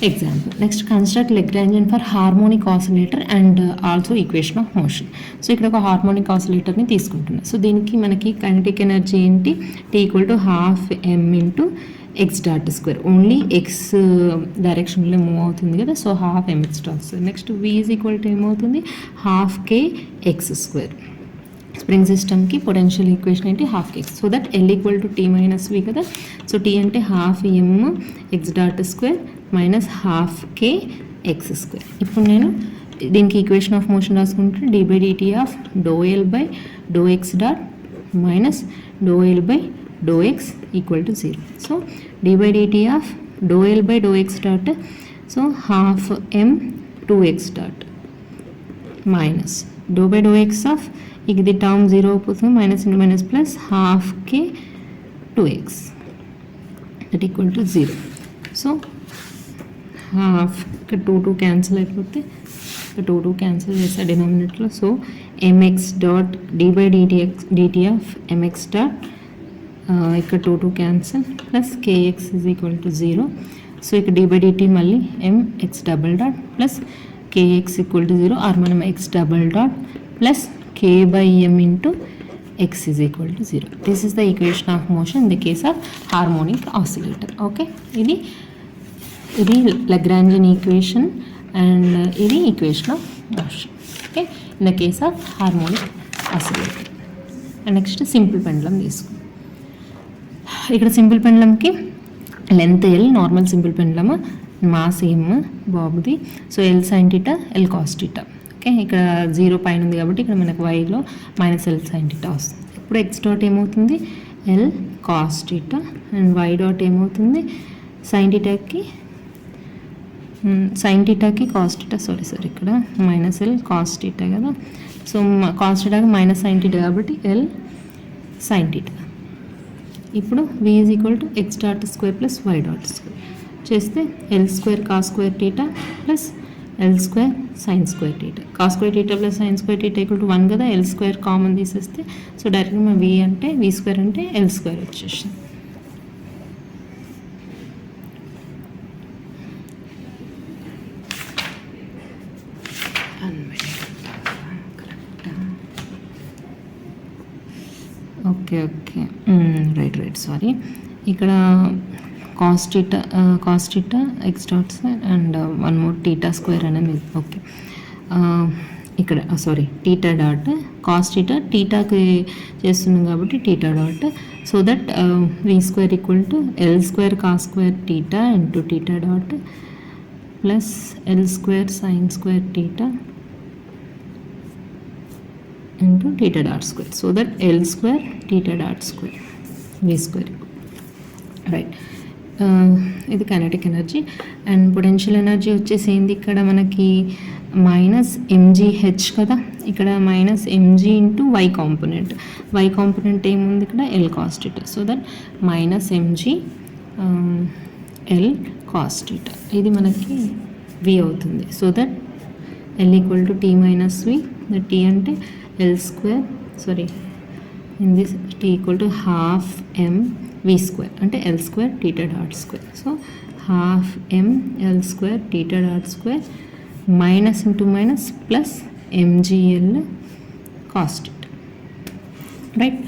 example. Next construct Lagrangian for harmonic oscillator and also equation of motion. So ఇక్కడ ఒక హార్మోనిక్ ఆసిలేటర్ని తీసుకుంటున్నాం. సో దీనికి మనకి కైనెటిక్ ఎనర్జీ ఏంటి, T equal to half m into x dot square. Only x డైరెక్షన్లో మూవ్ అవుతుంది కదా, so half m x dot square. Next v is equal to ఏమవుతుంది, half k x square. Spring సిస్టమ్కి పొటెన్షియల్ ఈక్వేషన్ ఏంటి, half k x. So that L equal to tea minus వి కదా. సో టీ అంటే half m x dot square minus half k x square. ఇప్పుడు నేను దీనికి ఈక్వేషన్ ఆఫ్ మోషన్ రాసుకుంటే dy by dt ఆఫ్ ∂L by ∂x dot minus ∂L by dou x equal to 0. So d by dt of dou L by dou x dot, so half m 2x dot minus dou by dou x of ఇది టర్మ్ 0 అవుతుంది, minus into minus plus half k 2x that equal to 0. So half ఇక్కడ 2 క్యాన్సిల్ అయిపోతే ఇక్కడ 2 క్యాన్సిల్ చేస్తే డినామినేటర్లో. So mx dot d by dt of mx dot ఇక్కడ 2 cancel plus kx is equal to 0. So ఇక్కడ d బై dt మళ్ళీ mx double dot plus kx equal to 0 or మనం x double dot plus k by m into x is equal to 0. This is the equation of motion in the case of harmonic oscillator. Okay, ఇది Lagrangian equation and ఇది equation of motion. Okay, in the case of harmonic oscillator. And next simple pendulum తీసుకుందాం. ఇక్కడ సింపుల్ పెండలంకి length L, normal simple pendulum, mass m బాబుది. So L sin theta, L cos theta. Okay, ఇక్కడ 0 పైన ఉంది కాబట్టి ఇక్కడ మనకు వైలో మైనస్ L sin theta వస్తుంది. ఇప్పుడు x డాట్ ఏమవుతుంది L cos theta and y dot ఏమవుతుంది sin thetaకి cos theta, సారీ ఇక్కడ మైనస్ L cos theta కదా. సో cos thetaకి మైనస్ sin theta కాబట్టి L sin theta. ఇప్పుడు v is equal to x dot square plus y dot square చేస్తే L square cos square theta plus L square sin square theta. cos square theta plus sin square theta equal to 1 కదా. L స్క్వేర్ కామన్ తీసేస్తే సో డైరెక్ట్గా మన v అంటే v స్క్వేర్ అంటే L స్క్వేర్ వచ్చేసింది. ఓకే రైట్ సారీ, ఇక్కడ cos theta x dot square and one more theta square అనేది. ఓకే, ఇక్కడ సారీ theta డాట్ cos theta thetaకి చేస్తున్నాం కాబట్టి theta dot, so that v square equal to L square cos square theta into theta dot plus L square sin square theta into theta dot square. So that L square theta dot square v square. Right, ఇది kinetic energy. And potential energy వచ్చేసి ఏంది ఇక్కడ మనకి మైనస్ mgh కదా. ఇక్కడ minus mg into y component ఏముంది ఇక్కడ L cos theta. So that minus mg L cos theta ఇది మనకి v అవుతుంది. So that L equal to t minus v, that t అంటే L square sorry in this t equal to half m v square అంటే L square theta dot square. So half m L square theta dot square minus into minus plus mgl cos theta. Right,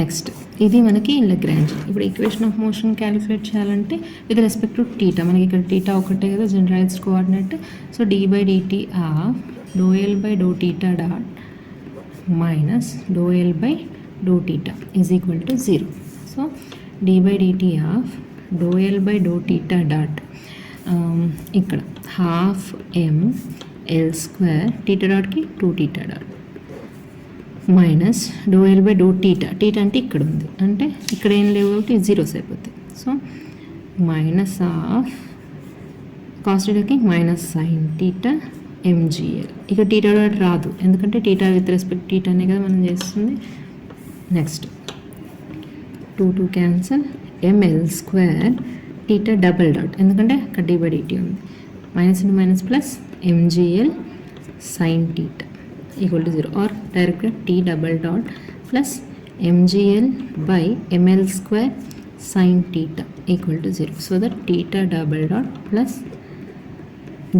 next ఇది మనకి Lagrange. ఇప్పుడు ఈక్వేషన్ ఆఫ్ మోషన్ క్యాలిక్యులేట్ చేయాలంటే విత్ రెస్పెక్ట్ టు టీటా, మనకి ఇక్కడ టీటా ఒకటే కదా generalised coordinate. So d by dt of dou L by dou theta dot minus dou L by dou theta is equal to 0. So d by dt of dou L by dou theta dot ఇక్కడ half m L square theta dot కి 2 theta dot minus dou L by dou theta అంటే ఇక్కడ ఉంది, అంటే ఇక్కడ ఏం లేవు కాబట్టి జీరోస్ అయిపోతాయి. సో మైనస్ ఆఫ్ cos thetaకి మైనస్ sin theta mgl. ఇక టీటా డాట్ రాదు ఎందుకంటే టీటా విత్ రెస్పెక్ట్ టీటానే కదా మనం చేస్తుంది. Next 2 cancel ml square theta double dot ఎందుకంటే అక్కడ d బై dt ఉంది, minus into minus plus mgl sin theta equal to 0 or డైరెక్ట్గా t double dot plus mgl by ml square sin theta equal to 0. So that theta double dot plus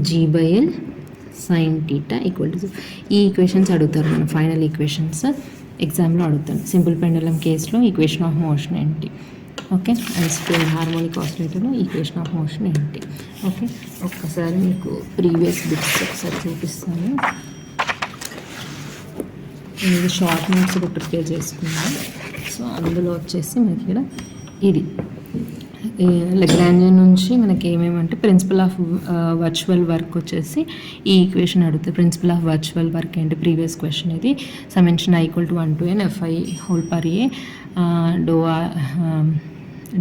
g by l sin theta equal to 0. ఈ ఈక్వేషన్స్ అడుగుతారు మనం ఫైనల్ ఈక్వేషన్స్ ఎగ్జామ్లో అడుగుతాను. సింపుల్ పెండలం కేసులో ఈక్వేషన్ ఆఫ్ మోషన్ ఏంటి, ఓకే, అండ్ స్ప్రింగ్ హార్మోనిక్ ఆసిలేటర్లో ఈక్వేషన్ ఆఫ్ మోషన్ ఏంటి. ఓకే, ఒక్కసారి మీకు ప్రీవియస్ బిట్స్ ఒకసారి చూపిస్తాను. ఇది షార్ట్ నోట్స్ కూడా ప్రిపేర్ చేసుకున్నాను. సో అందులో వచ్చేసి మనకి ఇక్కడ ఇది లగ్రాంజియన్ నుంచి మనకి ఏమేమంటే ప్రిన్సిపల్ ఆఫ్ వర్చువల్ వర్క్ వచ్చేసి ఈ ఈక్వేషన్ అడుగుతుంది. ప్రిన్సిపల్ ఆఫ్ వర్చువల్ వర్క్ ఏంటి, ప్రీవియస్ క్వశ్చన్ ఇది. Summation i = 1 to n fi whole per a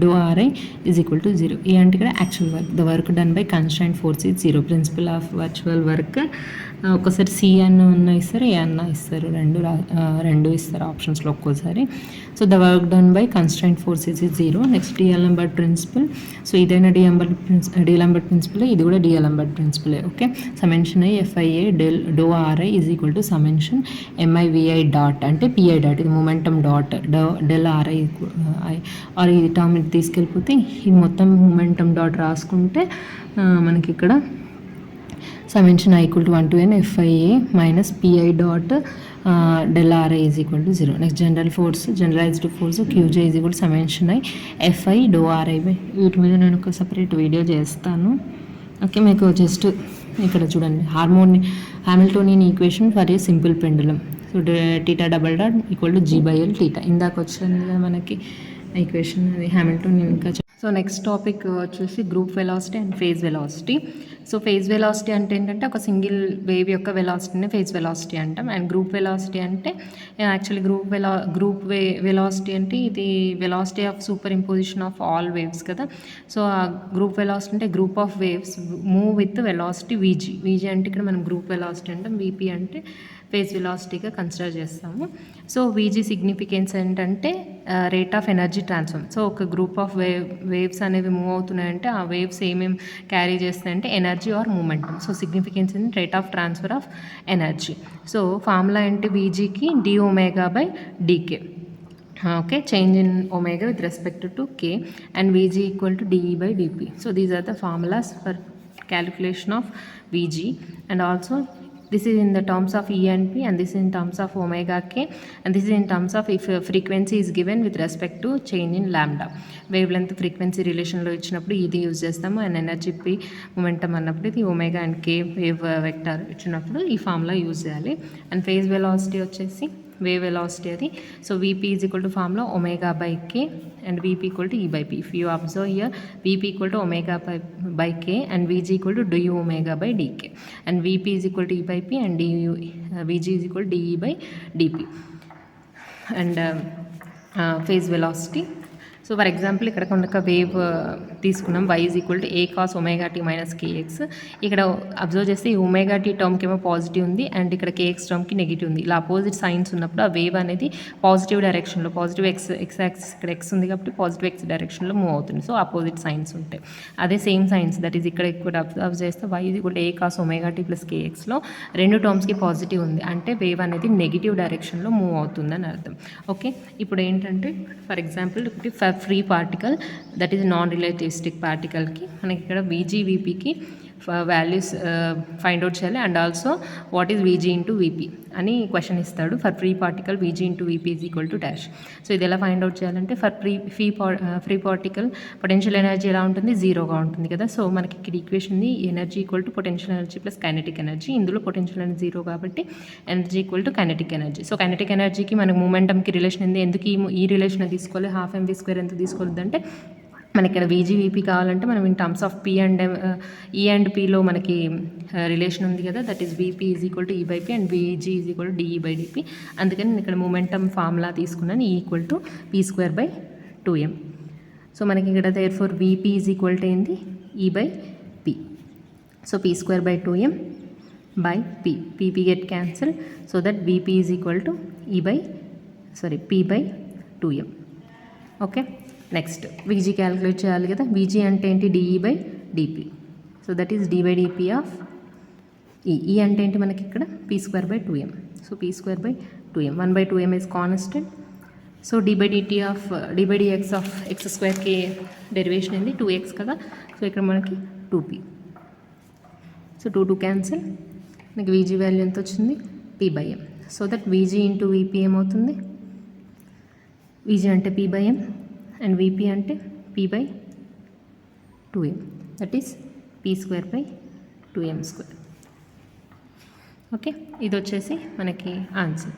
డో r i is equal to 0. A అంటే ఇక్కడ actual work, the work done by constraint force is 0. Principle of virtual work ఒక్కోసారి సి అన్న ఇస్తారు, ఏ అన్న ఇస్తారు, రెండు ఇస్తారు ఆప్షన్స్లో ఒక్కోసారి. So the work done by constraint force is 0. Next D'Alembert principle. So ఇదైనా డిఎల్ఎంబర్ట్ ప్రిన్సిపల్, ఇది కూడా డిఎల్ఎంబర్ట్ ప్రిన్సిపలే. ఓకే, సమెన్షన్ ఐ ఎఫ్ఐఏ డో r i is equal to summation m i v i dot అంటే పిఐ డాట్, ఇది momentum dot del RI are ఈ టర్మ్ ఇది తీసుకెళ్ళిపోతే ఈ మొత్తం మొమెంటమ్ డాట్ రాసుకుంటే మనకి ఇక్కడ summation i equal to 1 to n FIA minus p i dot del r i is equal to 0. Next generalized force QJ is equal to summation i FI డో ఆర్ఐ బై, వీటి మీద నేను ఒక సపరేట్ వీడియో చేస్తాను. ఓకే, మీకు జస్ట్ ఇక్కడ చూడండి, Hamiltonian equation for a simple pendulum. So theta double dot equal to G/L theta, ఇందాక వచ్చింది కదా మనకి ఈక్వేషన్, అది హామిల్టోనియన్. ఇంకా సో నెక్స్ట్ టాపిక్ వచ్చేసి group velocity and phase velocity. So phase velocity అంటే ఏంటంటే ఒక సింగిల్ వేవ్ యొక్క వెలాసిటీని ఫేజ్ వెలాసిటీ అంటాం. అండ్ గ్రూప్ వెలాసిటీ అంటే యాక్చువల్లీ గ్రూప్ వెలాసిటీ అంటే ఇది velocity of super imposition of all waves కదా. సో ఆ గ్రూప్ వెలాసిటీ అంటే group of waves move with velocity VG అంటే ఇక్కడ మనం గ్రూప్ వెలాసిటీ అంటాం, VP అంటే ఫేజ్ వెలాసిటీగా కన్సిడర్ చేస్తాము. సో VG సిగ్నిఫికెన్స్ ఏంటంటే rate of energy transfer. So ఒక గ్రూప్ ఆఫ్ వేవ్స్ అనేవి మూవ్ అవుతున్నాయంటే ఆ వేవ్స్ ఏమేమి క్యారీ చేస్తాయంటే energy or momentum. So significance in rate of transfer of energy. So formula ఏంటి, VGకి dω/dk. Okay, change in omega with respect to k and VG equal to dE/dP. So these are the formulas for calculation of VG. And also this is in the terms of E and P, and this is in terms of omega k, and this is in terms of if frequency is given with respect to change in lambda. Wave length frequency రిలేషన్లో ఇచ్చినప్పుడు ఇది యూజ్ చేస్తాము. అండ్ ఎనర్జీ పి మొమెంటం అన్నప్పుడు ఇది omega and K wave vector ఇచ్చినప్పుడు ఈ ఫార్ములా యూజ్ చేయాలి. అండ్ ఫేజ్ వెలాసిటీ వచ్చేసి వేవ్ వెలాసిటీ అది. So VP is equal to formula ω/k and VP equal to E/P. If you observe here, VP equal to ω/k and VG equal to dω/dk and VP is equal to E/P and VG is equal to dE/dP. And phase velocity. So for example ఇక్కడ కనుక వేవ్ తీసుకున్నాం, y is equal to a cos ωt minus kx. ఇక్కడ అబ్జర్వ్ చేస్తే ఈ ωt టర్మ్కి ఏమో పాజిటివ్ ఉంది అండ్ ఇక్కడ kx టర్మ్కి నెగిటివ్ ఉంది. ఇలా అపోజిట్ సైన్స్ ఉన్నప్పుడు ఆ వేవ్ అనేది పాజిటివ్ డైరెక్షన్లో, పాజిటివ్ x యాక్సిస్ ఇక్కడ x ఉంది కాబట్టి పాజిటివ్ x డైరెక్షన్లో మూవ్ అవుతుంది. సో అపోజిట్ సైన్స్ ఉంటాయి. అదే సేమ్ సైన్స్ దట్ ఈస్ ఇక్కడ అబ్జర్వ్ చేస్తే y is equal to a cos ωt plus kxలో రెండు టర్మ్స్కి పాజిటివ్ ఉంది అంటే వేవ్ అనేది నెగిటివ్ డైరెక్షన్లో మూవ్ అవుతుందని అర్థం. ఓకే, ఇప్పుడు ఏంటంటే ఫర్ ఎగ్జాంపుల్ ఒకటి free particle that is non relativistic పార్టికల్కి మనకి ఇక్కడ VG VPకి వాల్యూస్ ఫైండ్ అవుట్ చేయాలి. And also what is VG into VP అని క్వశ్చన్ ఇస్తాడు. For free particle VG into VP is equal to dash. So ఇది ఎలా ఫైండ్ అవుట్ చేయాలంటే for free particle potential energy ఎలా ఉంటుంది, 0గా ఉంటుంది కదా. సో మనకి ఇక్కడ ఈక్వేషన్ ఉంది, energy equal to potential energy plus kinetic energy. ఇందులో పొటెన్షియల్ ఎనర్జీ 0 కాబట్టి energy equal to kinetic energy. So kinetic ఎనర్జీకి మనకు మూమెంటంకి రిలేషన్ ఉంది. ఎందుకు ఈ రిలేషన్ తీసుకోవాలి, 12mv² ఎంత తీసుకోవద్దంటే మనకి ఇక్కడ VG VP కావాలంటే మనం in terms of E and Pలో మనకి రిలేషన్ ఉంది కదా, that is VP is equal to E/P and VG is equal to dE/dP. అందుకని నేను ఇక్కడ మూమెంటం ఫార్ములా తీసుకున్నాను, E ఈక్వల్ టు P²/2m. సో మనకి ఇక్కడ therefore VP is equal to ఏంది, E/P. సో P²/2m by P get cancelled, so that VP is equal to P/2m. Okay, next VG calculate చేయాలి కదా. VG అంటే ఏంటి, dE/dP. So that is d/dP of E అంటే ఏంటి మనకి ఇక్కడ P²/2m. So P²/2m, 1/2m is constant. So d/dx of x²k derivation ఏంది 2x కదా. సో ఇక్కడ మనకి 2p. సో 2 క్యాన్సిల్, మనకి VG వాల్యూ ఎంత వచ్చింది, P/m. So that VG into VP ఏమవుతుంది, VG అంటే P/m and VP అంటే P/2m, that is P²/2m². Okay, ఇది వచ్చేసి మనకి answer.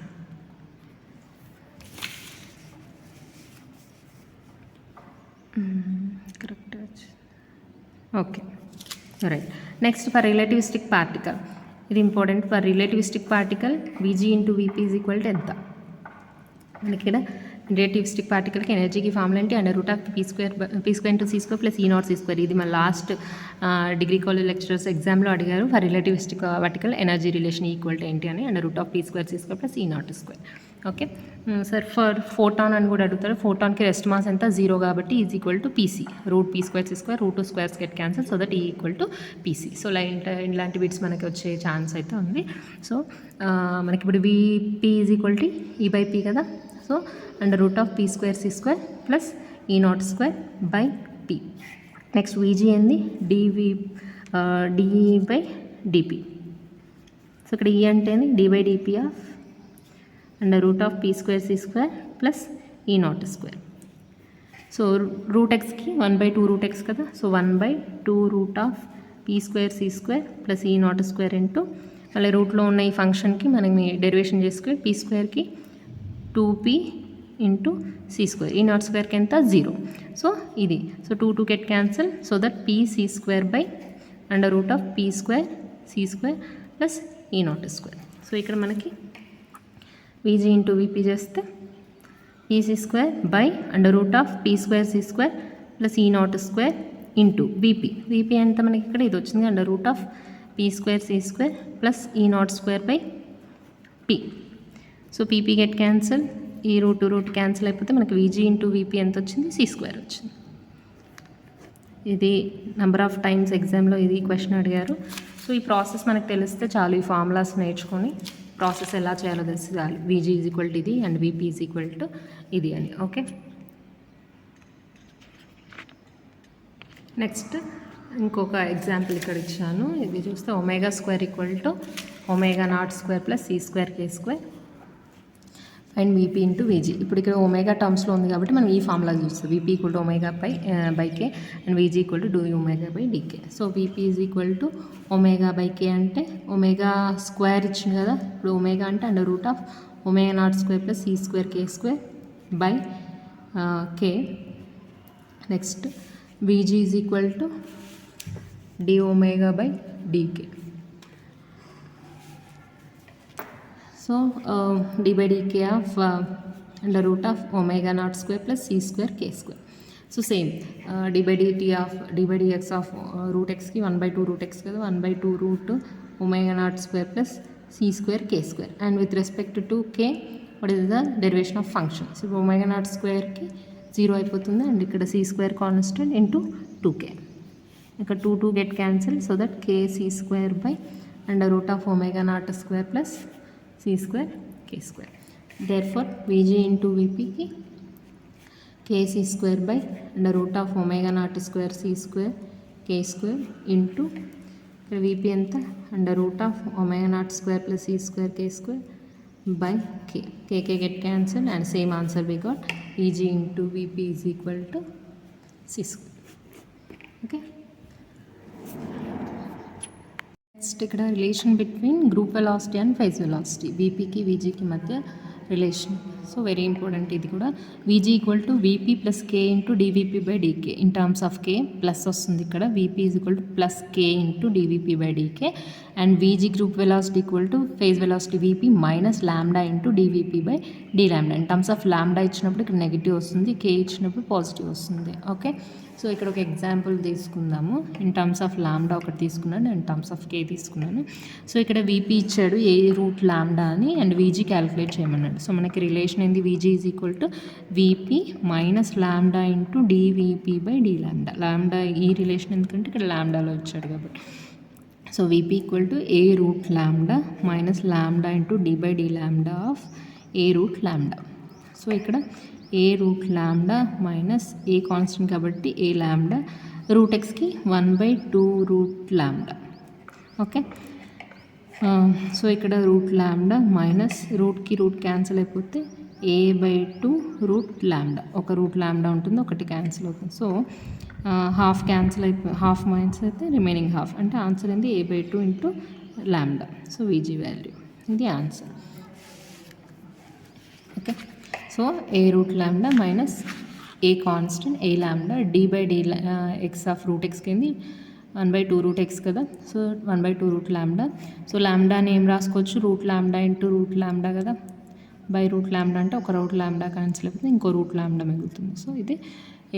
Correct. Okay, right. Next for relativistic particle, ఇది important. For relativistic particle VG into VP is equal to ఎంత, మనకి ఇక్కడ రిలేటివిస్టిక్ పార్టికల్కి ఎనర్జీకి ఫార్ములా ఏంటి under root of p square into c square plus E naught c square. ఇది మన లాస్ట్ డిగ్రీ కాలేజ్ లెక్చరర్స్ ఎగ్జామ్లో అడిగారు. For relativistic particle energy relation equal to ఏంటి అని under root of p square c square plus E naught square. Okay sir, for photon అని కూడా అడుగుతారు. ఫోటాన్కి రెస్ట్ మాస్ ఎంత 0 కాబట్టి is equal to p c. Root p square c square root 2 squares get cancel so that E equal to p c. So ఇలాంటి బిట్స్ మనకి వచ్చే ఛాన్స్ అయితే ఉంది. సో మనకి ఇప్పుడు v p is equal to E by p కదా. So under root of p square c square plus E naught square by p. Next VG ఏంది డిఈ బై డిపి. సో ఇక్కడ ఈ అంటేనే d by d p of under root of p square c square plus E naught square. So root ఎక్స్కి 1/2 రూట్ ఎక్స్ కదా. So 1/2 root of p square c square plus E naught square into మళ్ళీ రూట్లో ఉన్న ఈ ఫంక్షన్కి మనం డెరివేషన్ చేసుకుని పీ స్క్వేర్కి 2p into c square. E naught స్క్వేర్కి ఎంత 0. సో ఇది so 2 get cancel so that P c square by under root of p square c square plus E naught square. So ఇక్కడ మనకి వీజీ ఇంటూ వీపీ చేస్తే E c square by under root of p square c square plus E naught square into v p. V p ఎంత మనకి ఇక్కడ ఇది వచ్చింది under root of p square c square plus E naught square by p. So p p get cancel, ఈ రూట్ క్యాన్సిల్ అయిపోతే మనకి వీజీ ఇంటూ వీపీ ఎంత వచ్చింది సి స్క్వేర్ వచ్చింది. ఇది నెంబర్ ఆఫ్ టైమ్స్ ఎగ్జామ్లో ఇది క్వశ్చన్ అడిగారు. సో ఈ ప్రాసెస్ మనకు తెలిస్తే చాలు. ఈ ఫార్ములాస్ నేర్చుకొని ప్రాసెస్ ఎలా చేయాలో తెలిసి చాలు. వీజీ ఈజ్ ఈక్వల్ టు ఇది and VP is equal to ఇది అని. ఓకే, నెక్స్ట్ ఇంకొక ఎగ్జాంపుల్ ఇక్కడ ఇచ్చాను. ఇది చూస్తే omega square equal to omega naught square plus C square K square and VP into VG. ఇప్పుడు ఇక్కడ ఒమేగా టర్మ్స్లో ఉంది కాబట్టి మనం ఈ ఫార్ములా చూస్తాం. V p equal to omega by k and v g equal to డూ omega by d k. So v p is equal to omega by k అంటే ఒమేగా స్క్వేర్ ఇచ్చింది కదా. ఇప్పుడు ఒమేగా అంటే under root of omega naught square plus C square K square by k. Next v g is equal to d omega by d k. So d by dk of under root of omega naught square plus c square k square. So same d by dx of root x ki 1/2 root x kada 1/2 root omega naught square plus c square k square. And with respect to k, what is the derivation of function? So omega naught square ki 0 అయిపోతుంది and ఇక్కడ c square constant into 2k. ఇక్కడ 2 get cancelled so that k c square by under root of omega naught square plus c square k square. Therefore Vg into Vp ki kc square by under root of omega naught square c square k square into Vp anta under root of omega naught square plus c square k square by k. K get cancelled and same answer we got. Vg into Vp is equal to c square. Okay. Next ఇక్కడ relation between group velocity and phase velocity, వీపీకి వీజీకి మధ్య రిలేషన్. సో వెరీ ఇంపార్టెంట్ ఇది కూడా. VG equal to VP plus k into dVP by dk. In terms of k plus వస్తుంది ఇక్కడ. VP is equal to plus k into dVP by dk and VG group velocity equal to phase velocity VP minus lambda into dVP by d lambda. In terms of lambda ఇచ్చినప్పుడు ఇక్కడ నెగిటివ్ వస్తుంది, కే ఇచ్చినప్పుడు పాజిటివ్ వస్తుంది. ఓకే, సో ఇక్కడ ఒక ఎగ్జాంపుల్ తీసుకుందాము. ఇన్ టర్మ్స్ ఆఫ్ ల్యాండా ఒకటి తీసుకున్నాను, ఇన్ టర్మ్స్ ఆఫ్ కే తీసుకున్నాను. సో ఇక్కడ వీపీ ఇచ్చాడు ఏ రూట్ ల్యాండా అని అండ్ వీజీ క్యాలిక్యులేట్ చేయమన్నాడు. సో మనకి రిలేషన్ ఏంది? VG is equal to VP minus lambda into dVP by d lambda. Lambda ఈ రిలేషన్ ఎందుకంటే ఇక్కడ ల్యాండాలో ఇచ్చాడు కాబట్టి. So VP equal to a root lambda minus lambda into d by d lambda of a root lambda. So ఇక్కడ a root lambda minus a constant కాబట్టి ఏ ల్యాండా రూట్ ఎక్స్కి 1/2 రూట్ ల్యాండా. ఓకే, సో ఇక్కడ route lambda minus రూట్కి route cancel అయిపోతే a/2 రూట్ ల్యాండా. ఒక రూట్ ల్యాండా ఉంటుంది, ఒకటి క్యాన్సిల్ అవుతుంది. సో హాఫ్ క్యాన్సిల్ అయిపోయి హాఫ్ మైనస్ అయితే రిమైనింగ్ హాఫ్ అంటే ఆన్సర్ ఏంది a/2 into lambda. So VG value ఇది answer. Okay, so a root lambda minus a constant a lambda d by d x of root ఎక్స్కి ఏంది 1/2 రూట్ ఎక్స్ కదా. So 1/2 root lambda. సో ల్యాండాని ఏం రాసుకోవచ్చు? రూట్ ల్యాండా ఇంటూ రూట్ ల్యాండా కదా. బై రూట్ ల్యాండా అంటే ఒక రూట్ ల్యాండా క్యాన్సిల్ అయిపోతుంది, ఇంకో రూట్ ల్యాండా మిగులుతుంది. సో ఇది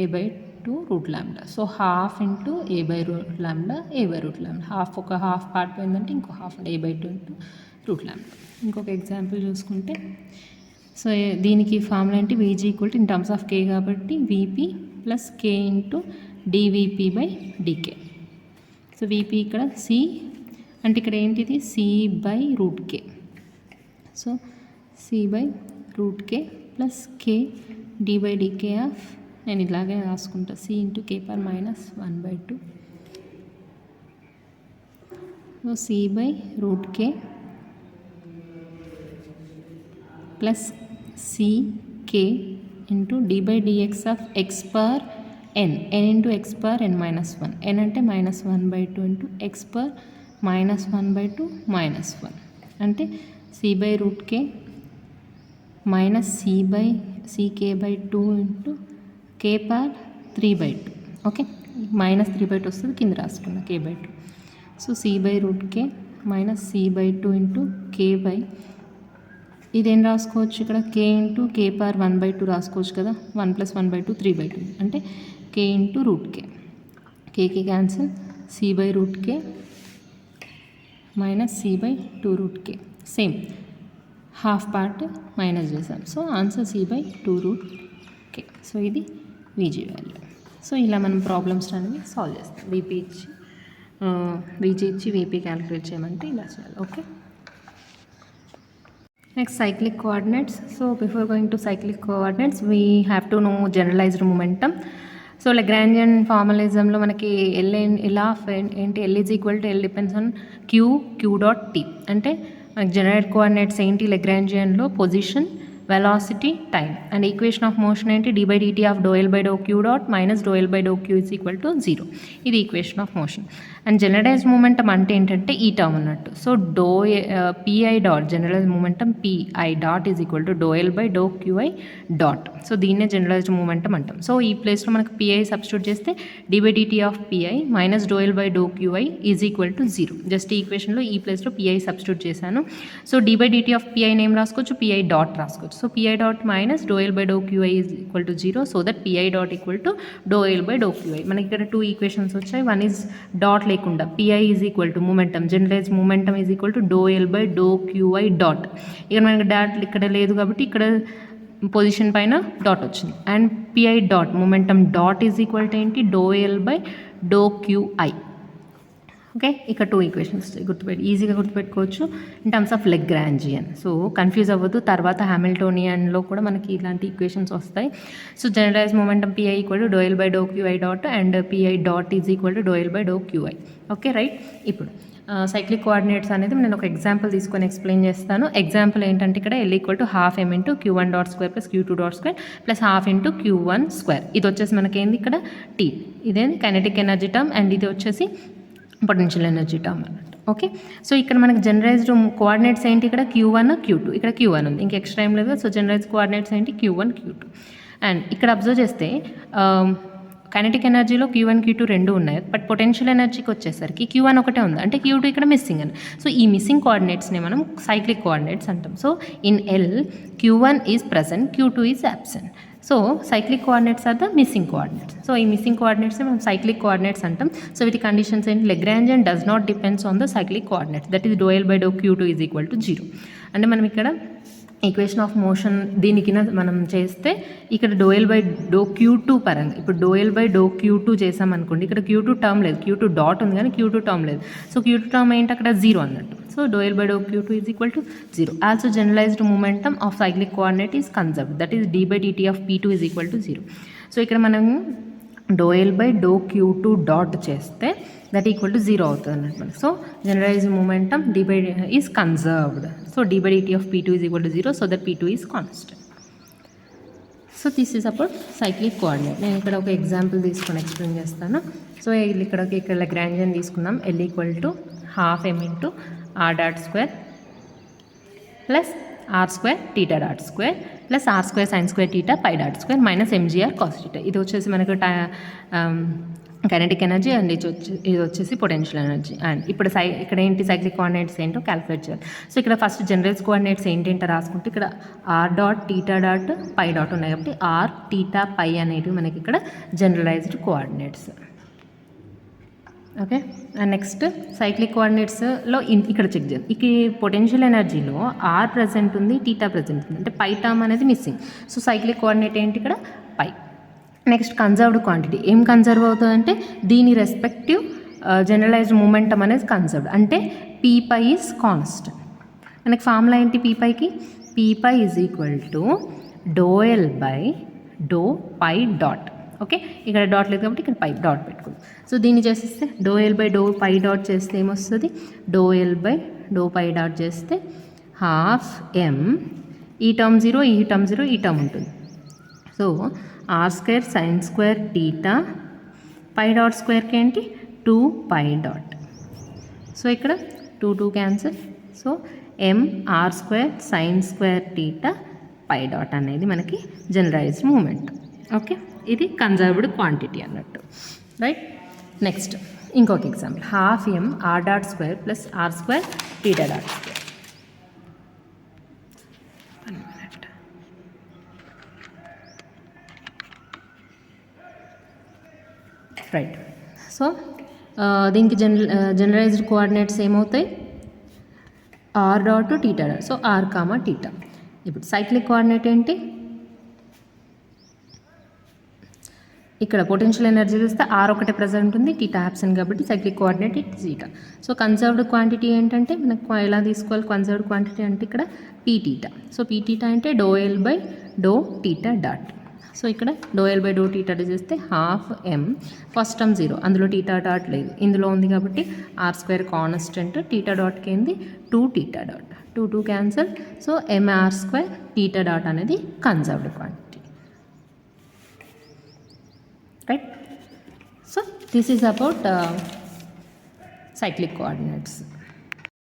a/2 root lambda. So half into a/, root lambda, a/, root lambda. ఒక హాఫ్ పార్ట్ పోయిందంటే ఇంకో హాఫ్ అంటే a/2 ఇంటూ రూట్ ల్యాండా. ఇంకొక ఎగ్జాంపుల్ చూసుకుంటే, సో దీనికి ఫార్ములా ఏంటి, VG equal in terms of K కాబట్టి VP plus K into dVP/dK. So VP ఇక్కడ C అంటే ఇక్కడ ఏంటిది C/√K. So C/√K plus K d/dK of, నేను ఇలాగే రాసుకుంటా, C into K⁻−1/2. So C/√K plus CK into d/dx of x per n into x per n-1. n అంటే -1/2 ఇంటూ x పర్ -1/2 -1 అంటే C/√K minus CK/2 into K per 3/2. Okay, -3/2 వస్తుంది, కింద రాసుకున్నా K/2. So C/√K minus C/2 into K/, ఇదేం రాసుకోవచ్చు ఇక్కడ K ఇంటూ K పర్ 1/2 రాసుకోవచ్చు కదా, 1 + 1/2 3/2 అంటే K ఇంటూ √K. Kకి cancel, C/√K minus C/2√K. Same half part minus చేసాం. So answer C/2√K. సో ఇది VG వాల్యూ. సో ఇలా మనం ప్రాబ్లమ్స్ అనేవి సాల్వ్ చేస్తాం. VG ఇచ్చి VP క్యాలిక్యులేట్ చేయమంటే ఇలా చేయాలి. Okay, next cyclic coordinates. So before going to cyclic coordinates, we have to know generalized momentum. So Lagrangian ఫార్మలిజంలో మనకి ఎలా ఏంటి, L is equal to L depends on Q dot T. అంటే మనకి జనరల్ కోఆర్డినేట్స్ ఏంటి Lagrangianలో, position, velocity, time. And equation of motion ఏంటి, d/dt of ∂L/∂Q dot minus ∂L/∂Q is equal to 0. ఇది equation of motion. And generalized momentum అంటే ఏంటంటే ఈ టర్మ్ అన్నట్టు. So PI dot generalized momentum PI dot is equal to ∂L/∂QI dot. So దీన్నే జనరలైజ్డ్ మూమెంటం అంటాం. సో ఈ ప్లేస్లో మనకు PI సబ్స్టిట్యూట్ చేస్తే d/dt of PI minus ∂L/∂QI is equal to 0. Just ఈ ఈక్వేషన్లో ఈ ప్లేస్లో PI సబ్స్టిట్యూట్ చేశాను. So d/dt of PI name రాసుకోవచ్చు, PI డాట్ రాసుకోవచ్చు. So PI dot minus ∂L/∂QI is equal to 0. So that PI dot equal to ∂L/∂QI. మనకి ఇక్కడ 2 ఈక్వేషన్స్ వచ్చాయి. వన్ ఈజ్ డాట్ లేకుండా PI is equal to momentum, generalised momentum is equal to ∂L/∂QI dot. ఇక్కడ మనకి డాట్ ఇక్కడ లేదు కాబట్టి ఇక్కడ పొజిషన్ పైన డాట్ వచ్చింది. And PI dot momentum dot is equal to ఏంటి, ∂L/∂QI. ఓకే, ఇక్కడ 2 ఈక్వేషన్స్ ఈజీగా గుర్తుపెట్టుకోవచ్చు in terms of Lagrangian. So confuse అవ్వద్దు, తర్వాత హ్యామిల్టోనియన్లో కూడా మనకి ఇలాంటి ఈక్వేషన్స్ వస్తాయి. So generalize momentum PI equal to ∂L/∂QI dot and PI dot is equal to ∂L/∂QI. Okay, right. ఇప్పుడు సైక్లిక్ కోఆర్డినేట్స్ అనేది నేను ఒక ఎగ్జాంపుల్ తీసుకొని ఎక్స్ప్లెయిన్ చేస్తాను. ఎగ్జాంపుల్ ఏంటంటే ఇక్కడ L equal to ½ m into Q1 dot square plus Q2 dot square plus ½ into Q1 square. ఇది వచ్చేసి మనకేంది ఇక్కడ T, ఇదేంది కైనెటిక్ ఎనర్జీ టర్మ్, అండ్ ఇది వచ్చేసి పొటెన్షియల్ ఎనర్జీ టర్మ్ అన్నట్టు. ఓకే, సో ఇక్కడ మనకి జనరలైజ్డ్ కోఆర్డినేట్స్ ఏంటి, ఇక్కడ Q1 Q2, ఇక్కడ Q1 ఉంది, ఇంకా ఎక్స్ట్రా ఏం లేదు. సో జనరలైజ్డ్ కోఆర్డినేట్స్ ఏంటి Q1 Q2. అండ్ ఇక్కడ అబ్జర్వ్ చేస్తే కైనెటిక్ ఎనర్జీలో Q1 Q2 రెండు ఉన్నాయి, బట్ పొటెన్షియల్ ఎనర్జీకి వచ్చేసరికి Q1 ఒకటే ఉంది, అంటే Q2 ఇక్కడ మిస్సింగ్ అని. సో ఈ మిస్సింగ్ కోఆర్డినేట్స్ని మనం సైక్లిక్ కోఆర్డినేట్స్ అంటాం. So in L Q1 is present, Q2 is absent. So cyclic coordinates are the missing coordinates. So ఈ మిస్సింగ్ కోఆర్డినేట్స్ని మనం సైక్లిక్ కోఆర్డినేట్స్ అంటాం. సో వీటి కండిషన్స్ ఏంటి, Lagrangian does not depends on the cyclic coordinates, that is ∂L/∂Q2 is equal to 0. అంటే మనం ఇక్కడ ఈక్వేషన్ ఆఫ్ మోషన్ దీనికి మనం చేస్తే ఇక్కడ ∂L/∂Q2 పరంగా, ఇప్పుడు ∂L/∂Q2 చేసామనుకోండి, ఇక్కడ Q2 టర్మ్ లేదు, Q2 డాట్ ఉంది కానీ Q2 టర్మ్ లేదు. సో Q2 టర్మ్ ఏంటి అక్కడ 0 అన్నట్టు. So ∂L/∂Q2 is equal to 0. Also generalised momentum of cyclic coordinate is conserved, that is d/dt of P2 is equal to 0. So ఇక్కడ మనం ∂L/∂Q2 డాట్ చేస్తే దట్ ఈక్వల్ టు 0 అవుతుంది అన్నట్టు. So generalised momentum is conserved. So d/dt of P2 is equal to 0, so that P2 is constant. So this is about cyclic coordinate. నేను ఇక్కడ ఒక ఎగ్జాంపుల్ తీసుకొని ఎక్స్ప్లెయిన్ చేస్తాను. సో ఇక్కడ Lagrangian తీసుకుందాం. L equal to ½ m into r dot square plus r square θ dot square plus r² sin² θ π dot square minus mgr cos θ. ఇది వచ్చేసి మనకు కైనెటిక్ ఎనర్జీ అండ్ ఇది వచ్చేసి పొటెన్షియల్ ఎనర్జీ. అండ్ ఇప్పుడు ఇక్కడ ఏంటి సైక్లిక్ కోఆర్డినేట్స్ ఏంటో క్యాలిక్యులేట్ చేయాలి. సో ఇక్కడ ఫస్ట్ జనరల్స్ కోఆర్డినేట్స్ ఏంటంటే రాసుకుంటే ఇక్కడ r dot theta dot pi dot ఉన్నాయి కాబట్టి ఆర్ టీటా పై అనేటివి మనకి ఇక్కడ generalized coordinates. Okay. And next cyclic కోఆర్డినేట్స్లో ఇక్కడ చెక్ చేయాలి. ఇక పొటెన్షియల్ ఎనర్జీలో ఆర్ ప్రజెంట్ ఉంది, టీటా ప్రజెంట్ ఉంది, అంటే పై టర్మ్ అనేది మిస్సింగ్. సో సైక్లిక్ కోఆర్డినేట్ ఏంటి ఇక్కడ పై. నెక్స్ట్ కన్జర్వ్డ్ క్వాంటిటీ ఏం కన్జర్వ్ అవుతుందంటే దీని రెస్పెక్టివ్ జనరలైజ్డ్ మూమెంటం అనేది కన్జర్వ్డ్, అంటే పీ పై ఈజ్ కాన్స్టెంట్. మనకి ఫార్ములా ఏంటి పీ పైకి? P phi is equal to dou L by dou phi dot. Okay, ఇక్కడ డాట్ లేదు కాబట్టి ఇక్కడ పై డాట్ పెట్టుకుందాం. సో దీన్ని చేసేస్తే dou L by dou phi dot చేస్తే ఏమొస్తుంది? Dou L by dou phi dot చేస్తే హాఫ్ ఎం, ఈ టర్మ్ 0, ఈ టర్మ్ 0, ఈ టర్మ్ ఉంటుంది. So R square sine square theta పై డాట్ స్క్వేర్కి ఏంటి 2 పై డాట్. సో ఇక్కడ 2 cancel. So m r square sine square theta పై డాట్ అనేది మనకి జనరలైజ్డ్ మూమెంట్. ఓకే, ఇది కన్జర్వ్డ్ క్వాంటిటీ అన్నట్టు, రైట్. నెక్స్ట్ ఇంకొక example, half m r dot square plus r square theta dot square. Right. So దీనికి జనరలైజ్డ్ కోఆర్డినేట్స్ ఏమవుతాయి? R dot theta dot. So r comma theta. ఇప్పుడు సైక్లిక్ కోఆర్డినేట్ ఏంటి? ఇక్కడ పొటెన్షియల్ ఎనర్జీ చూస్తే ఆర్ ఒకటే ప్రజెంట్ ఉంది, టీటా యాబ్సెంట్ కాబట్టి cyclic coordinate theta. So conserved quantity ఏంటంటే మనకు ఎలా తీసుకోవాలి? కన్జర్వ్డ్ క్వాంటిటీ అంటే ఇక్కడ p theta. So p theta అంటే డో ఎల్ బై డో టీటా డాట్. సో ఇక్కడ డో ఎల్ బై డో టీటా చేస్తే హాఫ్ ఎం, ఫస్ట్ టర్మ్ 0, అందులో టీటా డాట్ లేదు, ఇందులో ఉంది కాబట్టి ఆర్ స్క్వేర్ కాన్స్టెంట్, టీటా డాట్కి ఏంది 2 theta dot, 2 cancel. So m r square theta dot అనేది conserved quantity, right. So this is about cyclic coordinates.